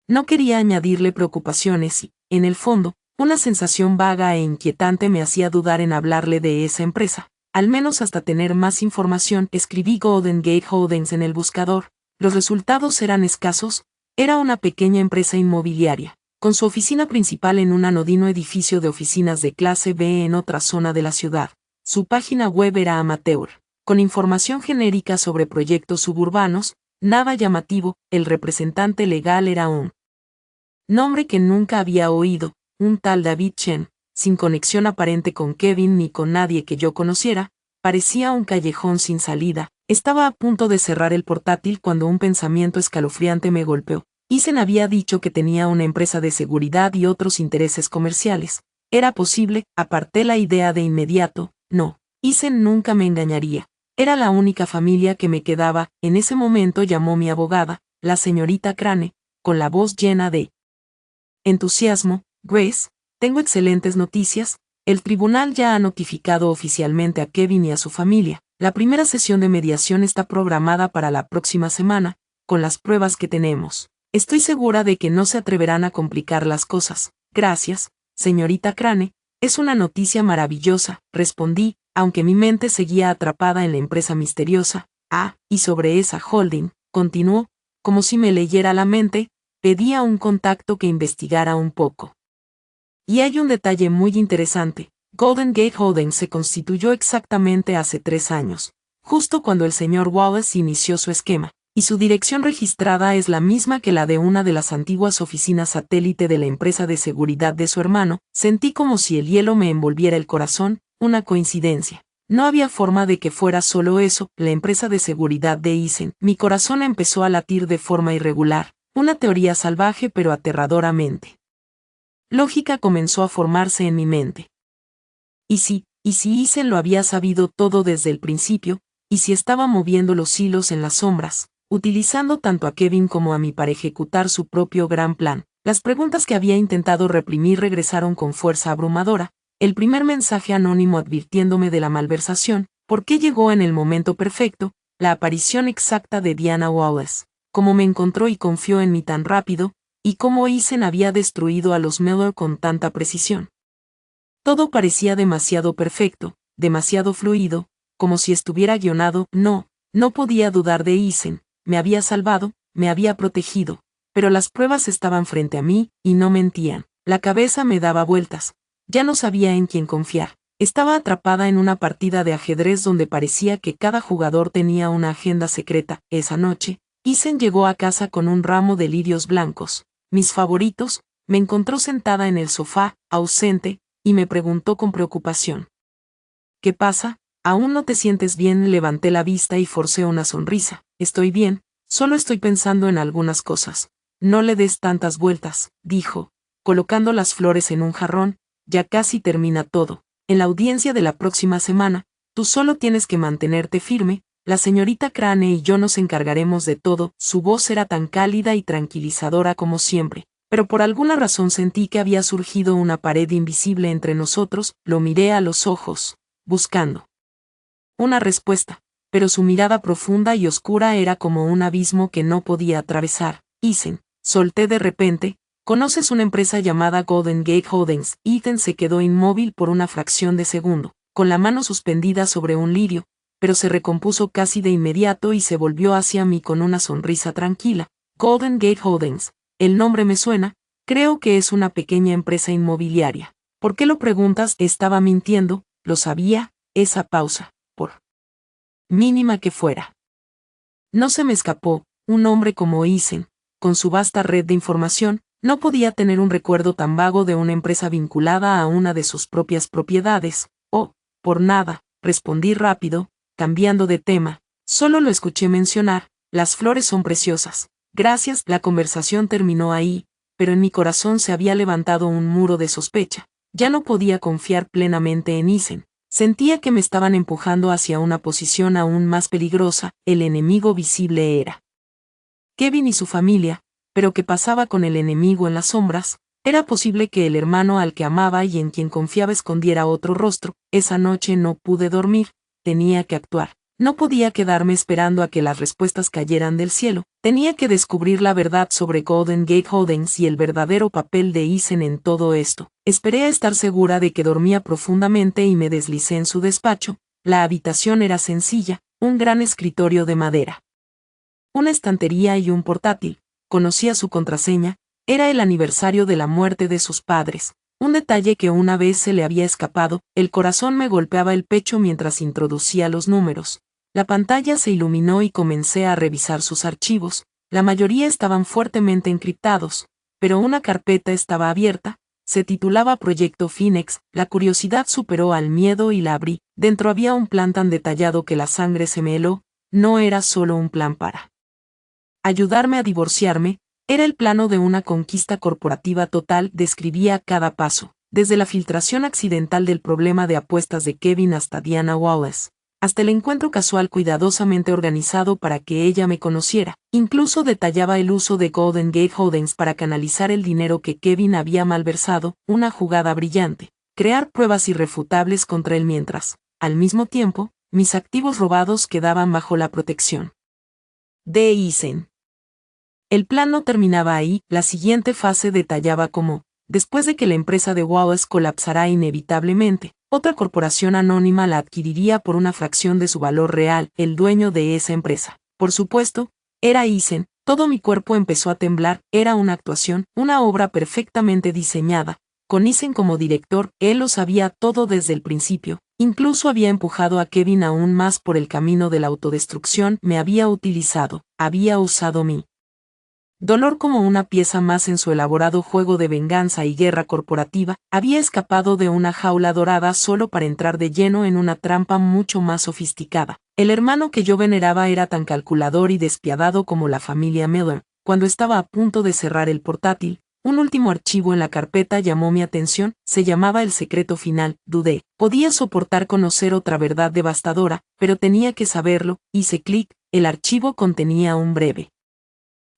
No quería añadirle preocupaciones y, en el fondo, una sensación vaga e inquietante me hacía dudar en hablarle de esa empresa. Al menos hasta tener más información. Escribí Golden Gate Holdings en el buscador. Los resultados eran escasos. Era una pequeña empresa inmobiliaria, con su oficina principal en un anodino edificio de oficinas de clase B en otra zona de la ciudad. Su página web era amateur, con información genérica sobre proyectos suburbanos. Nada llamativo. El representante legal era un nombre que nunca había oído, un tal David Chen, sin conexión aparente con Kevin ni con nadie que yo conociera. Parecía un callejón sin salida. Estaba a punto de cerrar el portátil cuando un pensamiento escalofriante me golpeó. Isen había dicho que tenía una empresa de seguridad y otros intereses comerciales. Era posible, aparté la idea de inmediato. No, Isen nunca me engañaría. Era la única familia que me quedaba. En ese momento llamó mi abogada, la señorita Crane, con la voz llena de entusiasmo. Grace, tengo excelentes noticias. El tribunal ya ha notificado oficialmente a Kevin y a su familia. La primera sesión de mediación está programada para la próxima semana, con las pruebas que tenemos. Estoy segura de que no se atreverán a complicar las cosas. Gracias, señorita Crane, es una noticia maravillosa, respondí, aunque mi mente seguía atrapada en la empresa misteriosa. Ah, y sobre esa holding, continuó, como si me leyera la mente, pedía un contacto que investigara un poco. Y hay un detalle muy interesante. Golden Gate Holdings se constituyó exactamente hace 3 años, justo cuando el señor Wallace inició su esquema, y su dirección registrada es la misma que la de una de las antiguas oficinas satélite de la empresa de seguridad de su hermano. Sentí como si el hielo me envolviera el corazón, una coincidencia. No había forma de que fuera solo eso, la empresa de seguridad de Isen. Mi corazón empezó a latir de forma irregular, una teoría salvaje pero aterradoramente lógica comenzó a formarse en mi mente. ¿Y si Isen lo había sabido todo desde el principio? ¿Y si estaba moviendo los hilos en las sombras, utilizando tanto a Kevin como a mí para ejecutar su propio gran plan? Las preguntas que había intentado reprimir regresaron con fuerza abrumadora. El primer mensaje anónimo advirtiéndome de la malversación, ¿por qué llegó en el momento perfecto? La aparición exacta de Diana Wallace. Cómo me encontró y confió en mí tan rápido, y cómo Isen había destruido a los Miller con tanta precisión. Todo parecía demasiado perfecto, demasiado fluido, como si estuviera guionado. No podía dudar de Isen, me había salvado, me había protegido, pero las pruebas estaban frente a mí, y no mentían. La cabeza me daba vueltas, ya no sabía en quién confiar. Estaba atrapada en una partida de ajedrez donde parecía que cada jugador tenía una agenda secreta. Esa noche, Isen llegó a casa con un ramo de lirios blancos, mis favoritos, me encontró sentada en el sofá, ausente, y me preguntó con preocupación. ¿Qué pasa? ¿Aún no te sientes bien? Levanté la vista y forcé una sonrisa. Estoy bien, solo estoy pensando en algunas cosas. No le des tantas vueltas, dijo, colocando las flores en un jarrón, ya casi termina todo. En la audiencia de la próxima semana, tú solo tienes que mantenerte firme, la señorita Crane y yo nos encargaremos de todo. Su voz era tan cálida y tranquilizadora como siempre, pero por alguna razón sentí que había surgido una pared invisible entre nosotros. Lo miré a los ojos, buscando una respuesta, pero su mirada profunda y oscura era como un abismo que no podía atravesar. Isen, solté de repente, ¿conoces una empresa llamada Golden Gate Holdings? Isen se quedó inmóvil por una fracción de segundo, con la mano suspendida sobre un lirio, pero se recompuso casi de inmediato y se volvió hacia mí con una sonrisa tranquila. Golden Gate Holdings, el nombre me suena, creo que es una pequeña empresa inmobiliaria. ¿Por qué lo preguntas? Estaba mintiendo, lo sabía. Esa pausa, por mínima que fuera. No se me escapó, un hombre como Isen, con su vasta red de información, no podía tener un recuerdo tan vago de una empresa vinculada a una de sus propias propiedades. Oh, por nada, respondí rápido, cambiando de tema, solo lo escuché mencionar, las flores son preciosas. Gracias. La conversación terminó ahí, pero en mi corazón se había levantado un muro de sospecha. Ya no podía confiar plenamente en Isen. Sentía que me estaban empujando hacia una posición aún más peligrosa. El enemigo visible era Kevin y su familia, pero ¿qué pasaba con el enemigo en las sombras? Era posible que el hermano al que amaba y en quien confiaba escondiera otro rostro. Esa noche no pude dormir, tenía que actuar. No podía quedarme esperando a que las respuestas cayeran del cielo. Tenía que descubrir la verdad sobre Golden Gate Holdings y el verdadero papel de Isen en todo esto. Esperé a estar segura de que dormía profundamente y me deslicé en su despacho. La habitación era sencilla, un gran escritorio de madera, una estantería y un portátil. Conocía su contraseña, era el aniversario de la muerte de sus padres. Un detalle que una vez se le había escapado. El corazón me golpeaba el pecho mientras introducía los números. La pantalla se iluminó y comencé a revisar sus archivos. La mayoría estaban fuertemente encriptados, pero una carpeta estaba abierta. Se titulaba Proyecto Phoenix. La curiosidad superó al miedo y la abrí. Dentro había un plan tan detallado que la sangre se me heló. No era solo un plan para ayudarme a divorciarme, Era el plano de una conquista corporativa total, describía cada paso, desde la filtración accidental del problema de apuestas de Kevin hasta Diana Wallace, hasta el encuentro casual cuidadosamente organizado para que ella me conociera. Incluso detallaba el uso de Golden Gate Holdings para canalizar el dinero que Kevin había malversado, una jugada brillante. Crear pruebas irrefutables contra él mientras, al mismo tiempo, mis activos robados quedaban bajo la protección de Eisen. El plan no terminaba ahí, la siguiente fase detallaba cómo, después de que la empresa de Wallace colapsará inevitablemente, otra corporación anónima la adquiriría por una fracción de su valor real. El dueño de esa empresa, por supuesto, era Eisen. Todo mi cuerpo empezó a temblar. Era una actuación, una obra perfectamente diseñada. Con Eisen como director, él lo sabía todo desde el principio. Incluso había empujado a Kevin aún más por el camino de la autodestrucción. Me había utilizado, había usado mi dolor como una pieza más en su elaborado juego de venganza y guerra corporativa. Había escapado de una jaula dorada solo para entrar de lleno en una trampa mucho más sofisticada. El hermano que yo veneraba era tan calculador y despiadado como la familia Miller. Cuando estaba a punto de cerrar el portátil, un último archivo en la carpeta llamó mi atención. Se llamaba El secreto final. Dudé. Podía soportar conocer otra verdad devastadora, pero tenía que saberlo. Hice clic. El archivo contenía un breve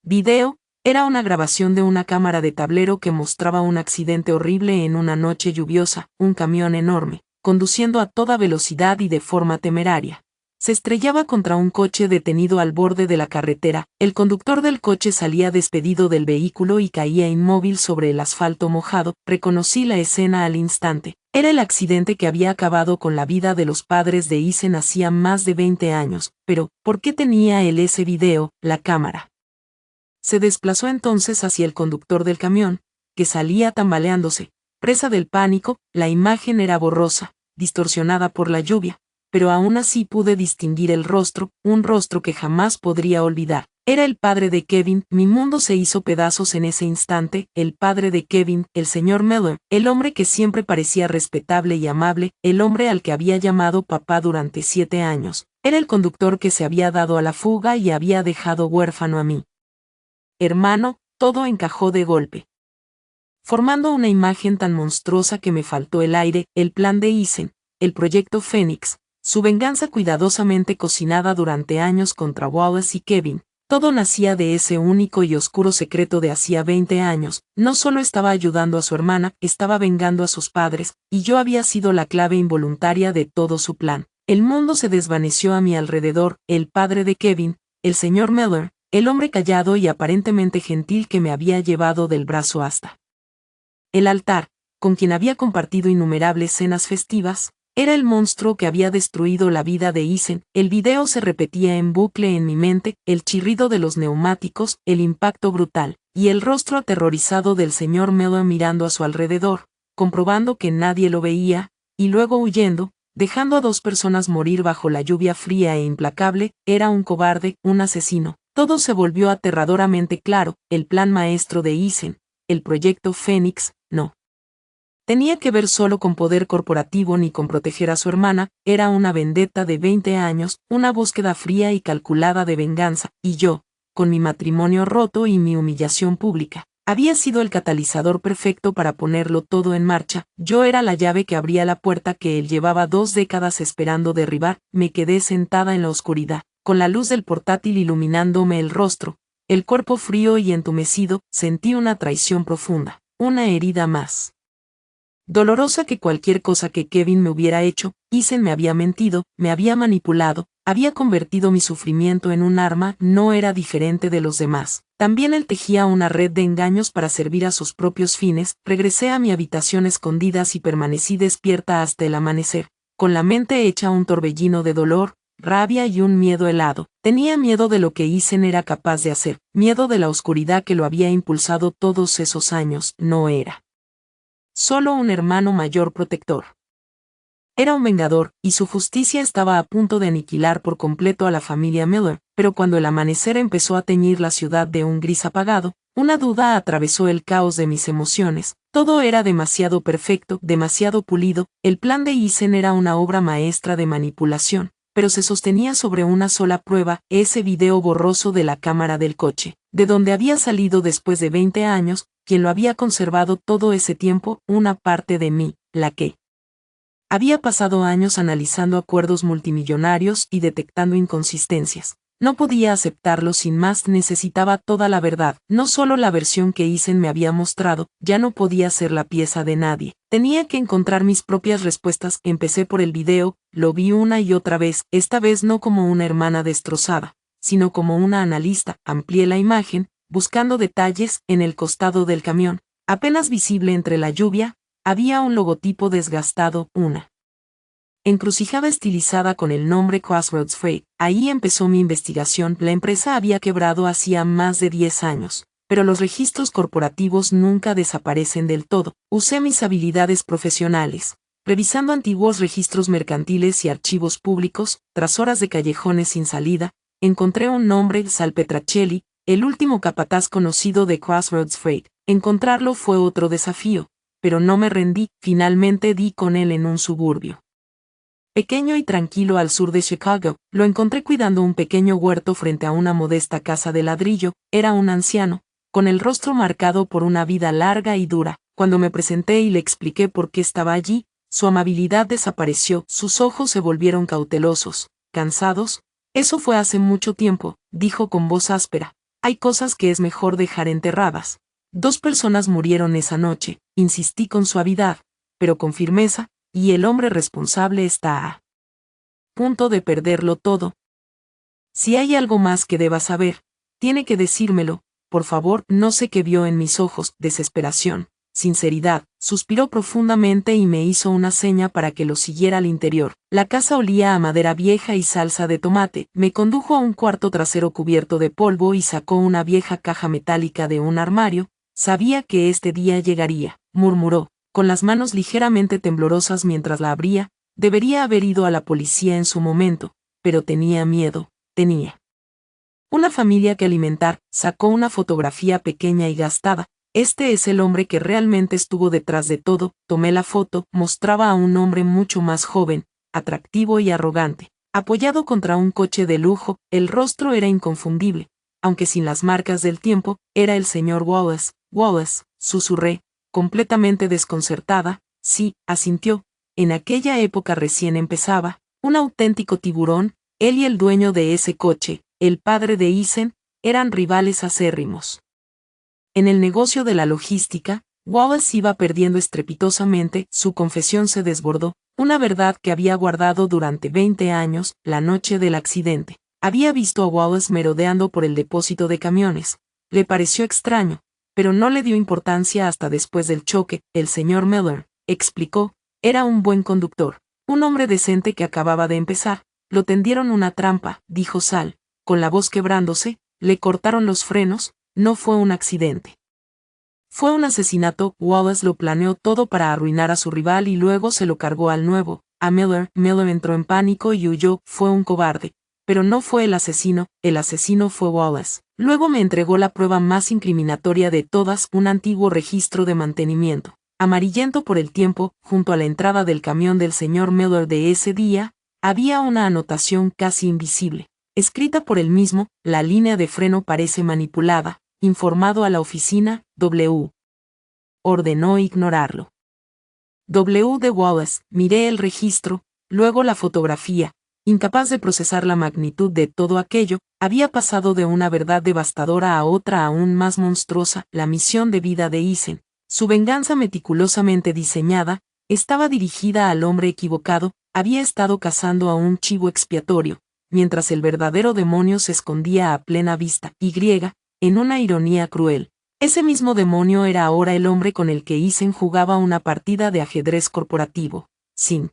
video. Era una grabación de una cámara de tablero que mostraba un accidente horrible en una noche lluviosa. Un camión enorme, conduciendo a toda velocidad y de forma temeraria, se estrellaba contra un coche detenido al borde de la carretera. El conductor del coche salía despedido del vehículo y caía inmóvil sobre el asfalto mojado. Reconocí la escena al instante. Era el accidente que había acabado con la vida de los padres de Eisen hacía más de 20 años. Pero, ¿por qué tenía él ese video? La cámara se desplazó entonces hacia el conductor del camión, que salía tambaleándose. Presa del pánico, la imagen era borrosa, distorsionada por la lluvia, pero aún así pude distinguir el rostro, un rostro que jamás podría olvidar. Era el padre de Kevin. Mi mundo se hizo pedazos en ese instante. El padre de Kevin, el señor Miller, el hombre que siempre parecía respetable y amable, el hombre al que había llamado papá durante 7 años. Era el conductor que se había dado a la fuga y había dejado huérfano a mí. Hermano, todo encajó de golpe, formando una imagen tan monstruosa que me faltó el aire. El plan de Eisen, el proyecto Fénix, su venganza cuidadosamente cocinada durante años contra Wallace y Kevin. Todo nacía de ese único y oscuro secreto de hacía 20 años. No solo estaba ayudando a su hermana, estaba vengando a sus padres, y yo había sido la clave involuntaria de todo su plan. El mundo se desvaneció a mi alrededor. El padre de Kevin, el señor Miller, el hombre callado y aparentemente gentil que me había llevado del brazo hasta el altar, con quien había compartido innumerables cenas festivas, era el monstruo que había destruido la vida de Eisen. El video se repetía en bucle en mi mente, el chirrido de los neumáticos, el impacto brutal, y el rostro aterrorizado del señor Miller mirando a su alrededor, comprobando que nadie lo veía, y luego huyendo, dejando a 2 personas morir bajo la lluvia fría e implacable. Era un cobarde, un asesino. Todo se volvió aterradoramente claro. El plan maestro de Eisen, el proyecto Fénix, no tenía que ver solo con poder corporativo ni con proteger a su hermana. Era una vendetta de 20 años, una búsqueda fría y calculada de venganza, y yo, con mi matrimonio roto y mi humillación pública, había sido el catalizador perfecto para ponerlo todo en marcha. Yo era la llave que abría la puerta que él llevaba 2 décadas esperando derribar. Me quedé sentada en la oscuridad, con la luz del portátil iluminándome el rostro, el cuerpo frío y entumecido. Sentí una traición profunda, una herida más dolorosa que cualquier cosa que Kevin me hubiera hecho. Eisen me había mentido, me había manipulado, había convertido mi sufrimiento en un arma. No era diferente de los demás. También él tejía una red de engaños para servir a sus propios fines. Regresé a mi habitación escondidas y permanecí despierta hasta el amanecer, con la mente hecha un torbellino de dolor, rabia y un miedo helado. Tenía miedo de lo que Eisen era capaz de hacer, miedo de la oscuridad que lo había impulsado todos esos años. No era solo un hermano mayor protector. Era un vengador, y su justicia estaba a punto de aniquilar por completo a la familia Miller. Pero cuando el amanecer empezó a teñir la ciudad de un gris apagado, una duda atravesó el caos de mis emociones. Todo era demasiado perfecto, demasiado pulido. El plan de Eisen era una obra maestra de manipulación, pero se sostenía sobre una sola prueba, ese video borroso de la cámara del coche, de donde había salido después de 20 años, quien lo había conservado todo ese tiempo, una parte de mí, la que había pasado años analizando acuerdos multimillonarios y detectando inconsistencias. No podía aceptarlo sin más, necesitaba toda la verdad, no solo la versión que Eisen me había mostrado, ya no podía ser la pieza de nadie. Tenía que encontrar mis propias respuestas. Empecé por el video, lo vi una y otra vez, esta vez no como una hermana destrozada, sino como una analista. Amplié la imagen, buscando detalles. En el costado del camión, apenas visible entre la lluvia, había un logotipo desgastado, una encrucijada estilizada con el nombre Crossroads Freight. Ahí empezó mi investigación. La empresa había quebrado hacía más de 10 años, pero los registros corporativos nunca desaparecen del todo. Usé mis habilidades profesionales, revisando antiguos registros mercantiles y archivos públicos. Tras horas de callejones sin salida, encontré un nombre: Sal Petracelli, el último capataz conocido de Crossroads Freight. Encontrarlo fue otro desafío, pero no me rendí. Finalmente di con él en un suburbio pequeño y tranquilo al sur de Chicago. Lo encontré cuidando un pequeño huerto frente a una modesta casa de ladrillo. Era un anciano, con el rostro marcado por una vida larga y dura. Cuando me presenté y le expliqué por qué estaba allí, su amabilidad desapareció, sus ojos se volvieron cautelosos, cansados. Eso fue hace mucho tiempo, dijo con voz áspera. Hay cosas que es mejor dejar enterradas. 2 personas murieron esa noche, insistí con suavidad, pero con firmeza, y el hombre responsable está a punto de perderlo todo. Si hay algo más que deba saber, tiene que decírmelo, por favor. No sé qué vio en mis ojos: desesperación, sinceridad. Suspiró profundamente y me hizo una seña para que lo siguiera al interior. La casa olía a madera vieja y salsa de tomate. Me condujo a un cuarto trasero cubierto de polvo y sacó una vieja caja metálica de un armario. Sabía que este día llegaría, murmuró, con las manos ligeramente temblorosas mientras la abría. Debería haber ido a la policía en su momento, pero tenía miedo, tenía una familia que alimentar. Sacó una fotografía pequeña y gastada. Este es el hombre que realmente estuvo detrás de todo. Tomé la foto. Mostraba a un hombre mucho más joven, atractivo y arrogante, apoyado contra un coche de lujo. El rostro era inconfundible, aunque sin las marcas del tiempo. Era el señor Wallace. Wallace, susurré, completamente desconcertada. Sí, asintió. En aquella época recién empezaba, un auténtico tiburón. Él y el dueño de ese coche, el padre de Eisen, eran rivales acérrimos. En el negocio de la logística, Wallace iba perdiendo estrepitosamente. Su confesión se desbordó, una verdad que había guardado durante 20 años. La noche del accidente, había visto a Wallace merodeando por el depósito de camiones. Le pareció extraño, pero no le dio importancia hasta después del choque. El señor Miller, explicó, era un buen conductor, un hombre decente que acababa de empezar. Lo tendieron una trampa, dijo Sal, con la voz quebrándose. Le cortaron los frenos. No fue un accidente. Fue un asesinato. Wallace lo planeó todo para arruinar a su rival y luego se lo cargó al nuevo, a Miller. Miller entró en pánico y huyó. Fue un cobarde, pero no fue el asesino fue Wallace. Luego me entregó la prueba más incriminatoria de todas: un antiguo registro de mantenimiento, amarillento por el tiempo. Junto a la entrada del camión del señor Miller de ese día, había una anotación casi invisible, escrita por él mismo: la línea de freno parece manipulada. Informado a la oficina, W. Ordenó ignorarlo. W. de Wallace. Miré el registro, luego la fotografía. Incapaz de procesar la magnitud de todo aquello, había pasado de una verdad devastadora a otra aún más monstruosa. La misión de vida de Eisen, su venganza meticulosamente diseñada, estaba dirigida al hombre equivocado. Había estado cazando a un chivo expiatorio, mientras el verdadero demonio se escondía a plena vista. En una ironía cruel, ese mismo demonio era ahora el hombre con el que Eisen jugaba una partida de ajedrez corporativo, sin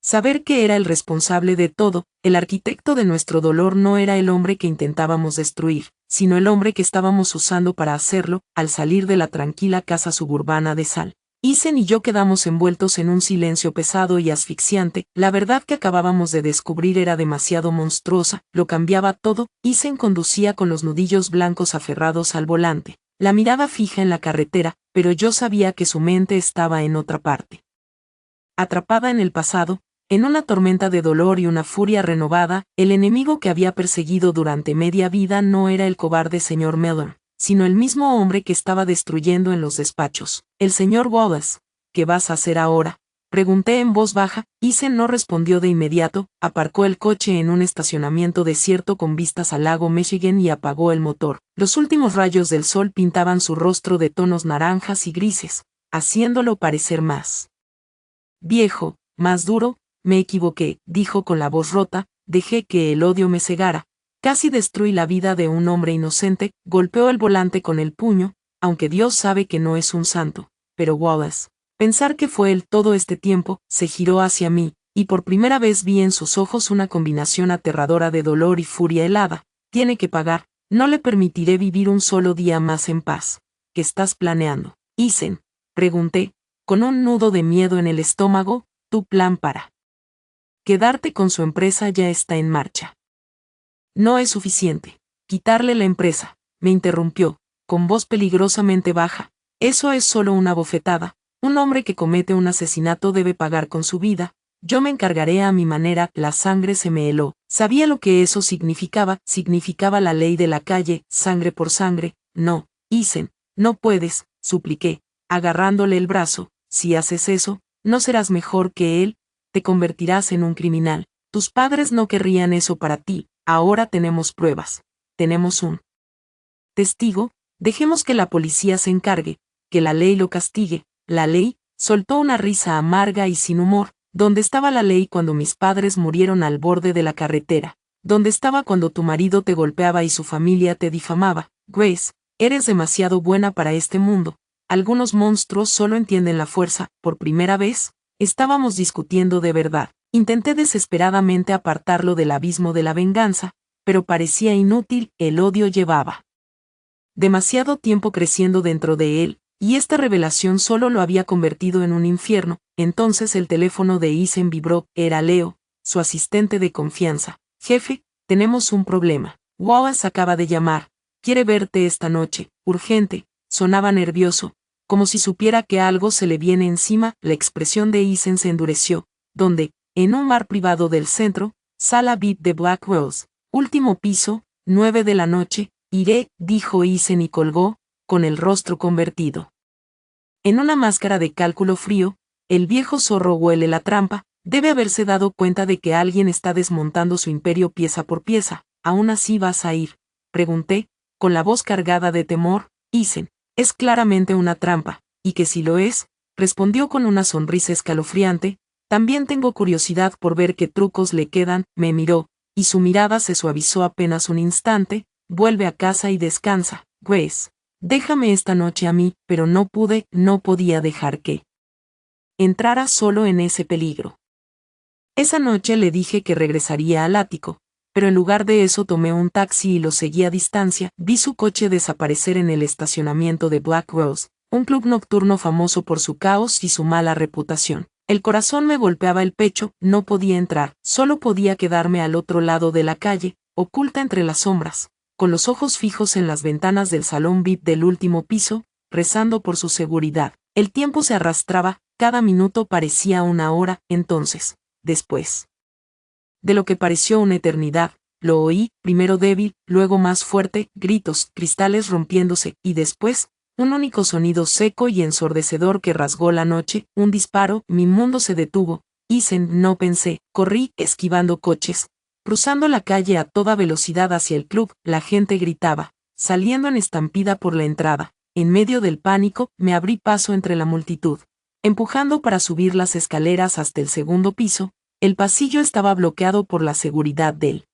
saber que era el responsable de todo. El arquitecto de nuestro dolor no era el hombre que intentábamos destruir, sino el hombre que estábamos usando para hacerlo. Al salir de la tranquila casa suburbana de Sal, Eisen y yo quedamos envueltos en un silencio pesado y asfixiante. La verdad que acabábamos de descubrir era demasiado monstruosa, lo cambiaba todo. Eisen conducía con los nudillos blancos aferrados al volante, la mirada fija en la carretera, pero yo sabía que su mente estaba en otra parte. Atrapada en el pasado, En una tormenta de dolor y una furia renovada, el enemigo que había perseguido durante media vida no era el cobarde señor Mellor, sino el mismo hombre que estaba destruyendo en los despachos. El señor Wallace. ¿Qué vas a hacer ahora? Pregunté en voz baja. Eason no respondió de inmediato, aparcó el coche en un estacionamiento desierto con vistas al lago Michigan y apagó el motor. Los últimos rayos del sol pintaban su rostro de tonos naranjas y grises, haciéndolo parecer más viejo, más duro. Me equivoqué, dijo con la voz rota, dejé que el odio me cegara. Casi destruí la vida de un hombre inocente, golpeó el volante con el puño, aunque Dios sabe que no es un santo. Pero Wallace, pensar que fue él todo este tiempo, se giró hacia mí, y por primera vez vi en sus ojos una combinación aterradora de dolor y furia helada. Tiene que pagar, no le permitiré vivir un solo día más en paz. ¿Qué estás planeando, Eason? Pregunté, con un nudo de miedo en el estómago. Tu plan para quedarte con su empresa ya está en marcha. No es suficiente. Quitarle la empresa, me interrumpió, con voz peligrosamente baja. Eso es solo una bofetada. Un hombre que comete un asesinato debe pagar con su vida. Yo me encargaré a mi manera. La sangre se me heló. Sabía lo que eso significaba. Significaba la ley de la calle, sangre por sangre. No, Eason, no puedes, supliqué, agarrándole el brazo. Si haces eso, no serás mejor que él. Te convertirás en un criminal. Tus padres no querrían eso para ti. Ahora tenemos pruebas. Tenemos un testigo. Dejemos que la policía se encargue, que la ley lo castigue. La ley. Soltó una risa amarga y sin humor. ¿Dónde estaba la ley cuando mis padres murieron al borde de la carretera? ¿Dónde estaba cuando tu marido te golpeaba y su familia te difamaba? Grace, eres demasiado buena para este mundo. Algunos monstruos solo entienden la fuerza. Por primera vez, estábamos discutiendo de verdad. Intenté desesperadamente apartarlo del abismo de la venganza, pero parecía inútil. El odio llevaba demasiado tiempo creciendo dentro de él, y esta revelación solo lo había convertido en un infierno. Entonces el teléfono de Eason vibró. Era Leo, su asistente de confianza. Jefe, tenemos un problema. Wallace acaba de llamar. Quiere verte esta noche. Urgente. Sonaba nervioso, como si supiera que algo se le viene encima. La expresión de Eason se endureció. ¿Dónde? En un bar privado del centro, sala VIP de Blackwells, último piso, 9 de la noche. Iré, dijo Eason y colgó, con el rostro convertido en una máscara de cálculo frío. El viejo zorro huele la trampa. Debe haberse dado cuenta de que alguien está desmontando su imperio pieza por pieza. ¿Aún así vas a ir? Pregunté, con la voz cargada de temor. Eason, es claramente una trampa, y que si lo es, respondió con una sonrisa escalofriante. También tengo curiosidad por ver qué trucos le quedan. Me miró, y su mirada se suavizó apenas un instante. Vuelve a casa y descansa, Grace. Déjame esta noche a mí. Pero no podía dejar que entrara solo en ese peligro. Esa noche le dije que regresaría al ático, pero en lugar de eso tomé un taxi y lo seguí a distancia. Vi su coche desaparecer en el estacionamiento de Blackwells, un club nocturno famoso por su caos y su mala reputación. El corazón me golpeaba el pecho. No podía entrar, solo podía quedarme al otro lado de la calle, oculta entre las sombras, con los ojos fijos en las ventanas del salón VIP del último piso, rezando por su seguridad. El tiempo se arrastraba, cada minuto parecía una hora. Entonces, después de lo que pareció una eternidad, lo oí, primero débil, luego más fuerte, gritos, cristales rompiéndose, y después, un único sonido seco y ensordecedor que rasgó la noche. Un disparo. Mi mundo se detuvo. Eason, no pensé. Corrí, esquivando coches, cruzando la calle a toda velocidad hacia el club. La gente gritaba, saliendo en estampida por la entrada. En medio del pánico, me abrí paso entre la multitud, empujando para subir las escaleras hasta el segundo piso. El pasillo estaba bloqueado por la seguridad del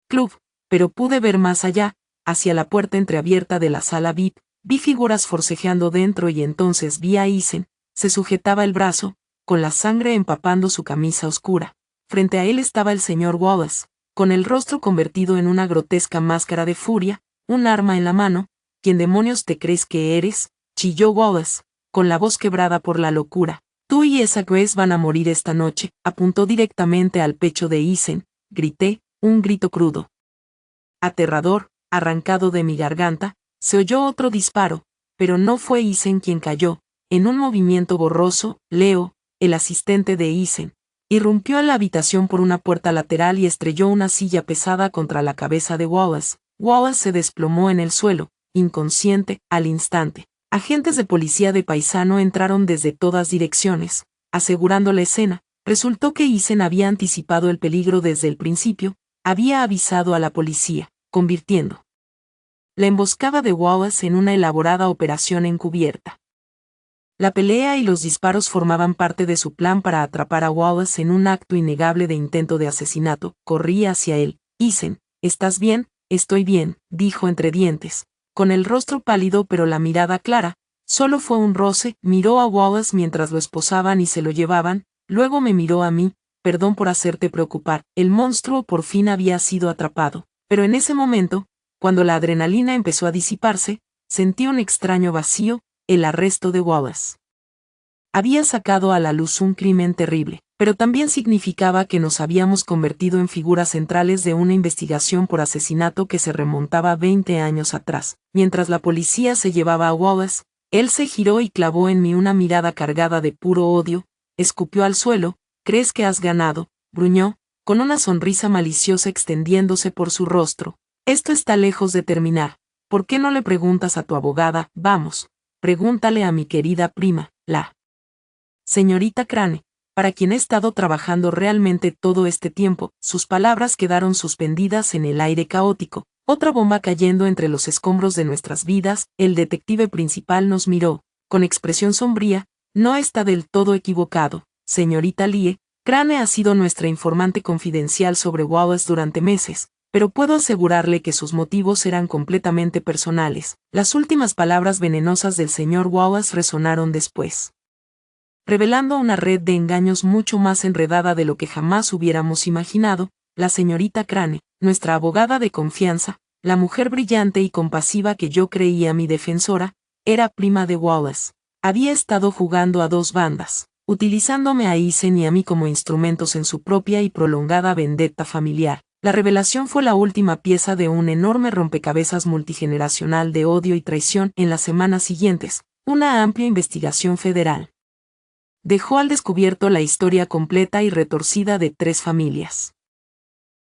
club, pero pude ver más allá, hacia la puerta entreabierta de la sala VIP. Vi figuras forcejeando dentro y entonces vi a Eason. Se sujetaba el brazo, con la sangre empapando su camisa oscura. Frente a él estaba el señor Wallace, con el rostro convertido en una grotesca máscara de furia, un arma en la mano. ¿Quién demonios te crees que eres?, chilló Wallace, con la voz quebrada por la locura. Tú y esa Grace van a morir esta noche. Apuntó directamente al pecho de Eason. Grité, un grito crudo, aterrador, arrancado de mi garganta. Se oyó otro disparo, pero no fue Eason quien cayó. En un movimiento borroso, Leo, el asistente de Eason, Irrumpió en la habitación por una puerta lateral y estrelló una silla pesada contra la cabeza de Wallace. Wallace se desplomó en el suelo, inconsciente, al instante. Agentes de policía de paisano entraron desde todas direcciones, asegurando la escena. Resultó que Eisen había anticipado el peligro desde el principio, había avisado a la policía, convirtiendo la emboscada de Wallace en una elaborada operación encubierta. La pelea y los disparos formaban parte de su plan para atrapar a Wallace en un acto innegable de intento de asesinato. Corrí hacia él. Eisen, ¿estás bien? Estoy bien, dijo entre dientes, con el rostro pálido pero la mirada clara. Solo fue un roce. Miró a Wallace mientras lo esposaban y se lo llevaban, luego me miró a mí. Perdón por hacerte preocupar. El monstruo por fin había sido atrapado, pero en ese momento, cuando la adrenalina empezó a disiparse, sentí un extraño vacío. El arresto de Wallace había sacado a la luz un crimen terrible, pero también significaba que nos habíamos convertido en figuras centrales de una investigación por asesinato que se remontaba 20 años atrás. Mientras la policía se llevaba a Wallace, él se giró y clavó en mí una mirada cargada de puro odio, escupió al suelo. ¿Crees que has ganado?, gruñó, con una sonrisa maliciosa extendiéndose por su rostro. Esto está lejos de terminar. ¿Por qué no le preguntas a tu abogada? Vamos, pregúntale a mi querida prima, la señorita Crane, para quien he estado trabajando realmente todo este tiempo. Sus palabras quedaron suspendidas en el aire caótico, otra bomba cayendo entre los escombros de nuestras vidas. El detective principal nos miró, con expresión sombría. No está del todo equivocado, señorita Lie. Crane ha sido nuestra informante confidencial sobre Wallace durante meses, pero puedo asegurarle que sus motivos eran completamente personales. Las últimas palabras venenosas del señor Wallace resonaron después, revelando una red de engaños mucho más enredada de lo que jamás hubiéramos imaginado. La señorita Crane, nuestra abogada de confianza, la mujer brillante y compasiva que yo creía mi defensora, era prima de Wallace. Había estado jugando a dos bandas, utilizándome a Eisen y a mí como instrumentos en su propia y prolongada vendetta familiar. La revelación fue la última pieza de un enorme rompecabezas multigeneracional de odio y traición. En las semanas siguientes, una amplia investigación federal dejó al descubierto la historia completa y retorcida de tres familias: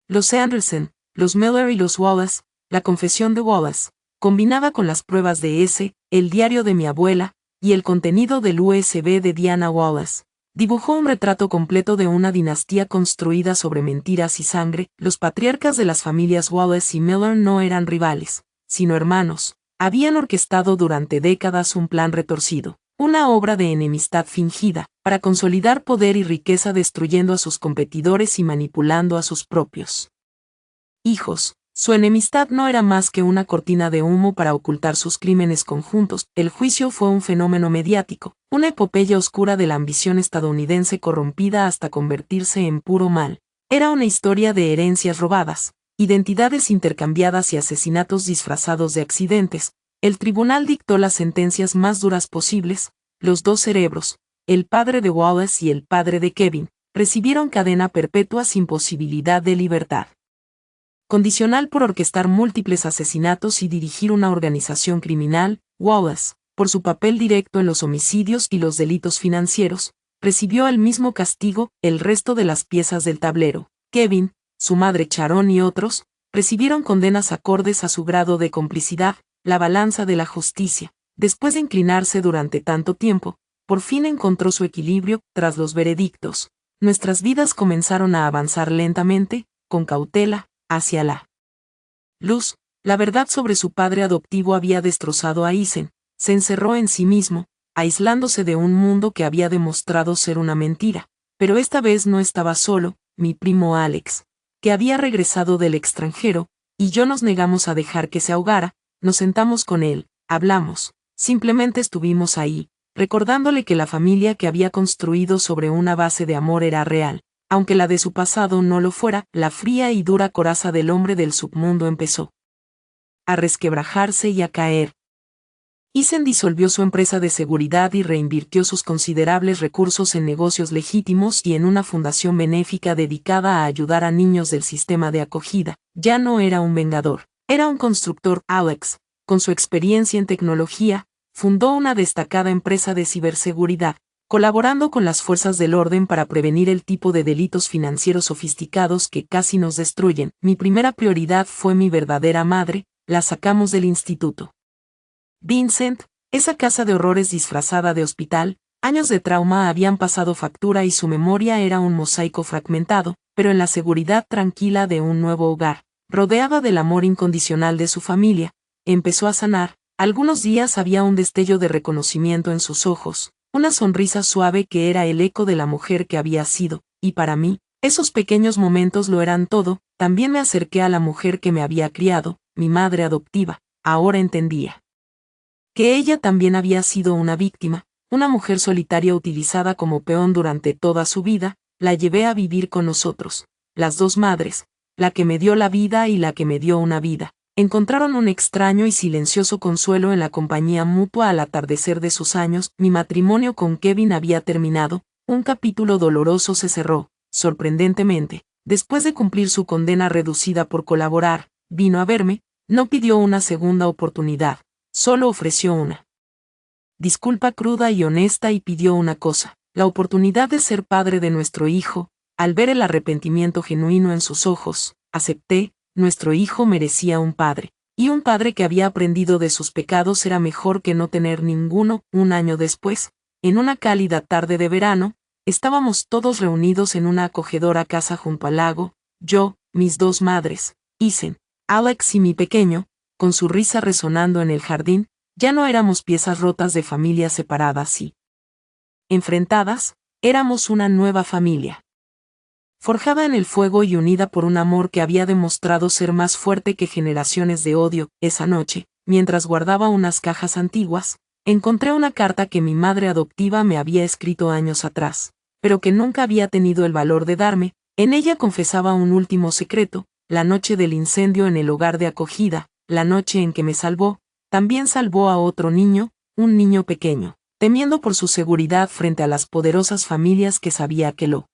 los Anderson, los Miller y los Wallace. La confesión de Wallace, combinada con las pruebas de el diario de mi abuela, y el contenido del USB de Diana Wallace, dibujó un retrato completo de una dinastía construida sobre mentiras y sangre. Los patriarcas de las familias Wallace y Miller no eran rivales, sino hermanos. Habían orquestado durante décadas un plan retorcido, una obra de enemistad fingida, para consolidar poder y riqueza destruyendo a sus competidores y manipulando a sus propios hijos. Su enemistad no era más que una cortina de humo para ocultar sus crímenes conjuntos. El juicio fue un fenómeno mediático, una epopeya oscura de la ambición estadounidense corrompida hasta convertirse en puro mal. Era una historia de herencias robadas, identidades intercambiadas y asesinatos disfrazados de accidentes. El tribunal dictó las sentencias más duras posibles. Los dos cerebros, el padre de Wallace y el padre de Kevin, recibieron cadena perpetua sin posibilidad de libertad condicional por orquestar múltiples asesinatos y dirigir una organización criminal. Wallace, por su papel directo en los homicidios y los delitos financieros, recibió el mismo castigo. El resto de las piezas del tablero, Kevin, su madre Sharon y otros, recibieron condenas acordes a su grado de complicidad. La balanza de la justicia, después de inclinarse durante tanto tiempo, por fin encontró su equilibrio. Tras los veredictos, nuestras vidas comenzaron a avanzar lentamente, con cautela, hacia la luz. La verdad sobre su padre adoptivo había destrozado a Eisen. Se encerró en sí mismo, aislándose de un mundo que había demostrado ser una mentira. Pero esta vez no estaba solo. Mi primo Alex, que había regresado del extranjero, y yo nos negamos a dejar que se ahogara. Nos sentamos con él, hablamos, simplemente estuvimos ahí, recordándole que la familia que había construido sobre una base de amor era real, aunque la de su pasado no lo fuera. La fría y dura coraza del hombre del submundo empezó a resquebrajarse y a caer. Eisen disolvió su empresa de seguridad y reinvirtió sus considerables recursos en negocios legítimos y en una fundación benéfica dedicada a ayudar a niños del sistema de acogida. Ya no era un vengador, era un constructor. Alex, con su experiencia en tecnología, fundó una destacada empresa de ciberseguridad, colaborando con las fuerzas del orden para prevenir el tipo de delitos financieros sofisticados que casi nos destruyen. Mi primera prioridad fue mi verdadera madre, la sacamos del instituto. Vincent, esa casa de horrores disfrazada de hospital, años de trauma habían pasado factura y su memoria era un mosaico fragmentado, pero en la seguridad tranquila de un nuevo hogar, rodeada del amor incondicional de su familia, empezó a sanar. Algunos días había un destello de reconocimiento en sus ojos, una sonrisa suave que era el eco de la mujer que había sido, y para mí, esos pequeños momentos lo eran todo. También me acerqué a la mujer que me había criado, mi madre adoptiva. Ahora entendía que ella también había sido una víctima, una mujer solitaria utilizada como peón durante toda su vida. La llevé a vivir con nosotros. Las dos madres, la que me dio la vida y la que me dio una vida, encontraron un extraño y silencioso consuelo en la compañía mutua al atardecer de sus años. Mi matrimonio con Kevin había terminado, un capítulo doloroso se cerró, sorprendentemente. Después de cumplir su condena reducida por colaborar, vino a verme, no pidió una segunda oportunidad, solo ofreció una disculpa cruda y honesta y pidió una cosa, la oportunidad de ser padre de nuestro hijo. Al ver el arrepentimiento genuino en sus ojos, acepté. Nuestro hijo merecía un padre, y un padre que había aprendido de sus pecados era mejor que no tener ninguno. Un año después, en una cálida tarde de verano, estábamos todos reunidos en una acogedora casa junto al lago, yo, mis dos madres, Isen, Alex y mi pequeño, con su risa resonando en el jardín. Ya no éramos piezas rotas de familias separadas y enfrentadas, éramos una nueva familia, forjada en el fuego y unida por un amor que había demostrado ser más fuerte que generaciones de odio. Esa noche, mientras guardaba unas cajas antiguas, encontré una carta que mi madre adoptiva me había escrito años atrás, pero que nunca había tenido el valor de darme. En ella confesaba un último secreto: la noche del incendio en el hogar de acogida, la noche en que me salvó, también salvó a otro niño, un niño pequeño, temiendo por su seguridad frente a las poderosas familias que sabía que lo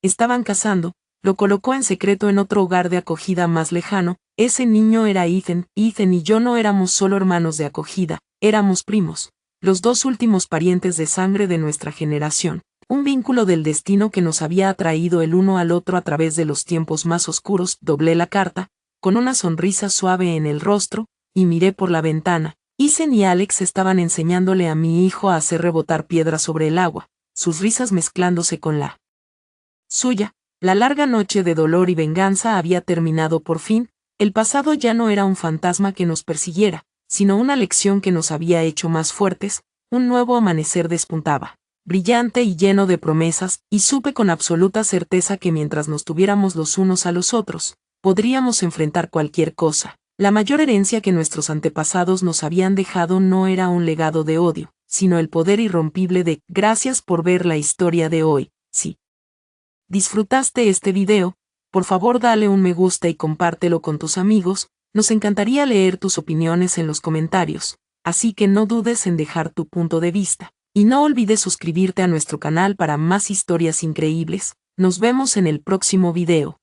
estaban cazando. Lo colocó en secreto en otro hogar de acogida más lejano. Ese niño era Ethan. Ethan y yo no éramos solo hermanos de acogida, éramos primos, los dos últimos parientes de sangre de nuestra generación, un vínculo del destino que nos había atraído el uno al otro a través de los tiempos más oscuros. Doblé la carta, con una sonrisa suave en el rostro, y miré por la ventana. Isen y Alex estaban enseñándole a mi hijo a hacer rebotar piedras sobre el agua, sus risas mezclándose con la suya. La larga noche de dolor y venganza había terminado por fin. El pasado ya no era un fantasma que nos persiguiera, sino una lección que nos había hecho más fuertes. Un nuevo amanecer despuntaba, brillante y lleno de promesas, y supe con absoluta certeza que mientras nos tuviéramos los unos a los otros, podríamos enfrentar cualquier cosa. La mayor herencia que nuestros antepasados nos habían dejado no era un legado de odio, sino el poder irrompible de. Gracias por ver la historia de hoy. Si disfrutaste este video, por favor dale un me gusta y compártelo con tus amigos. Nos encantaría leer tus opiniones en los comentarios, así que no dudes en dejar tu punto de vista. Y no olvides suscribirte a nuestro canal para más historias increíbles. Nos vemos en el próximo video.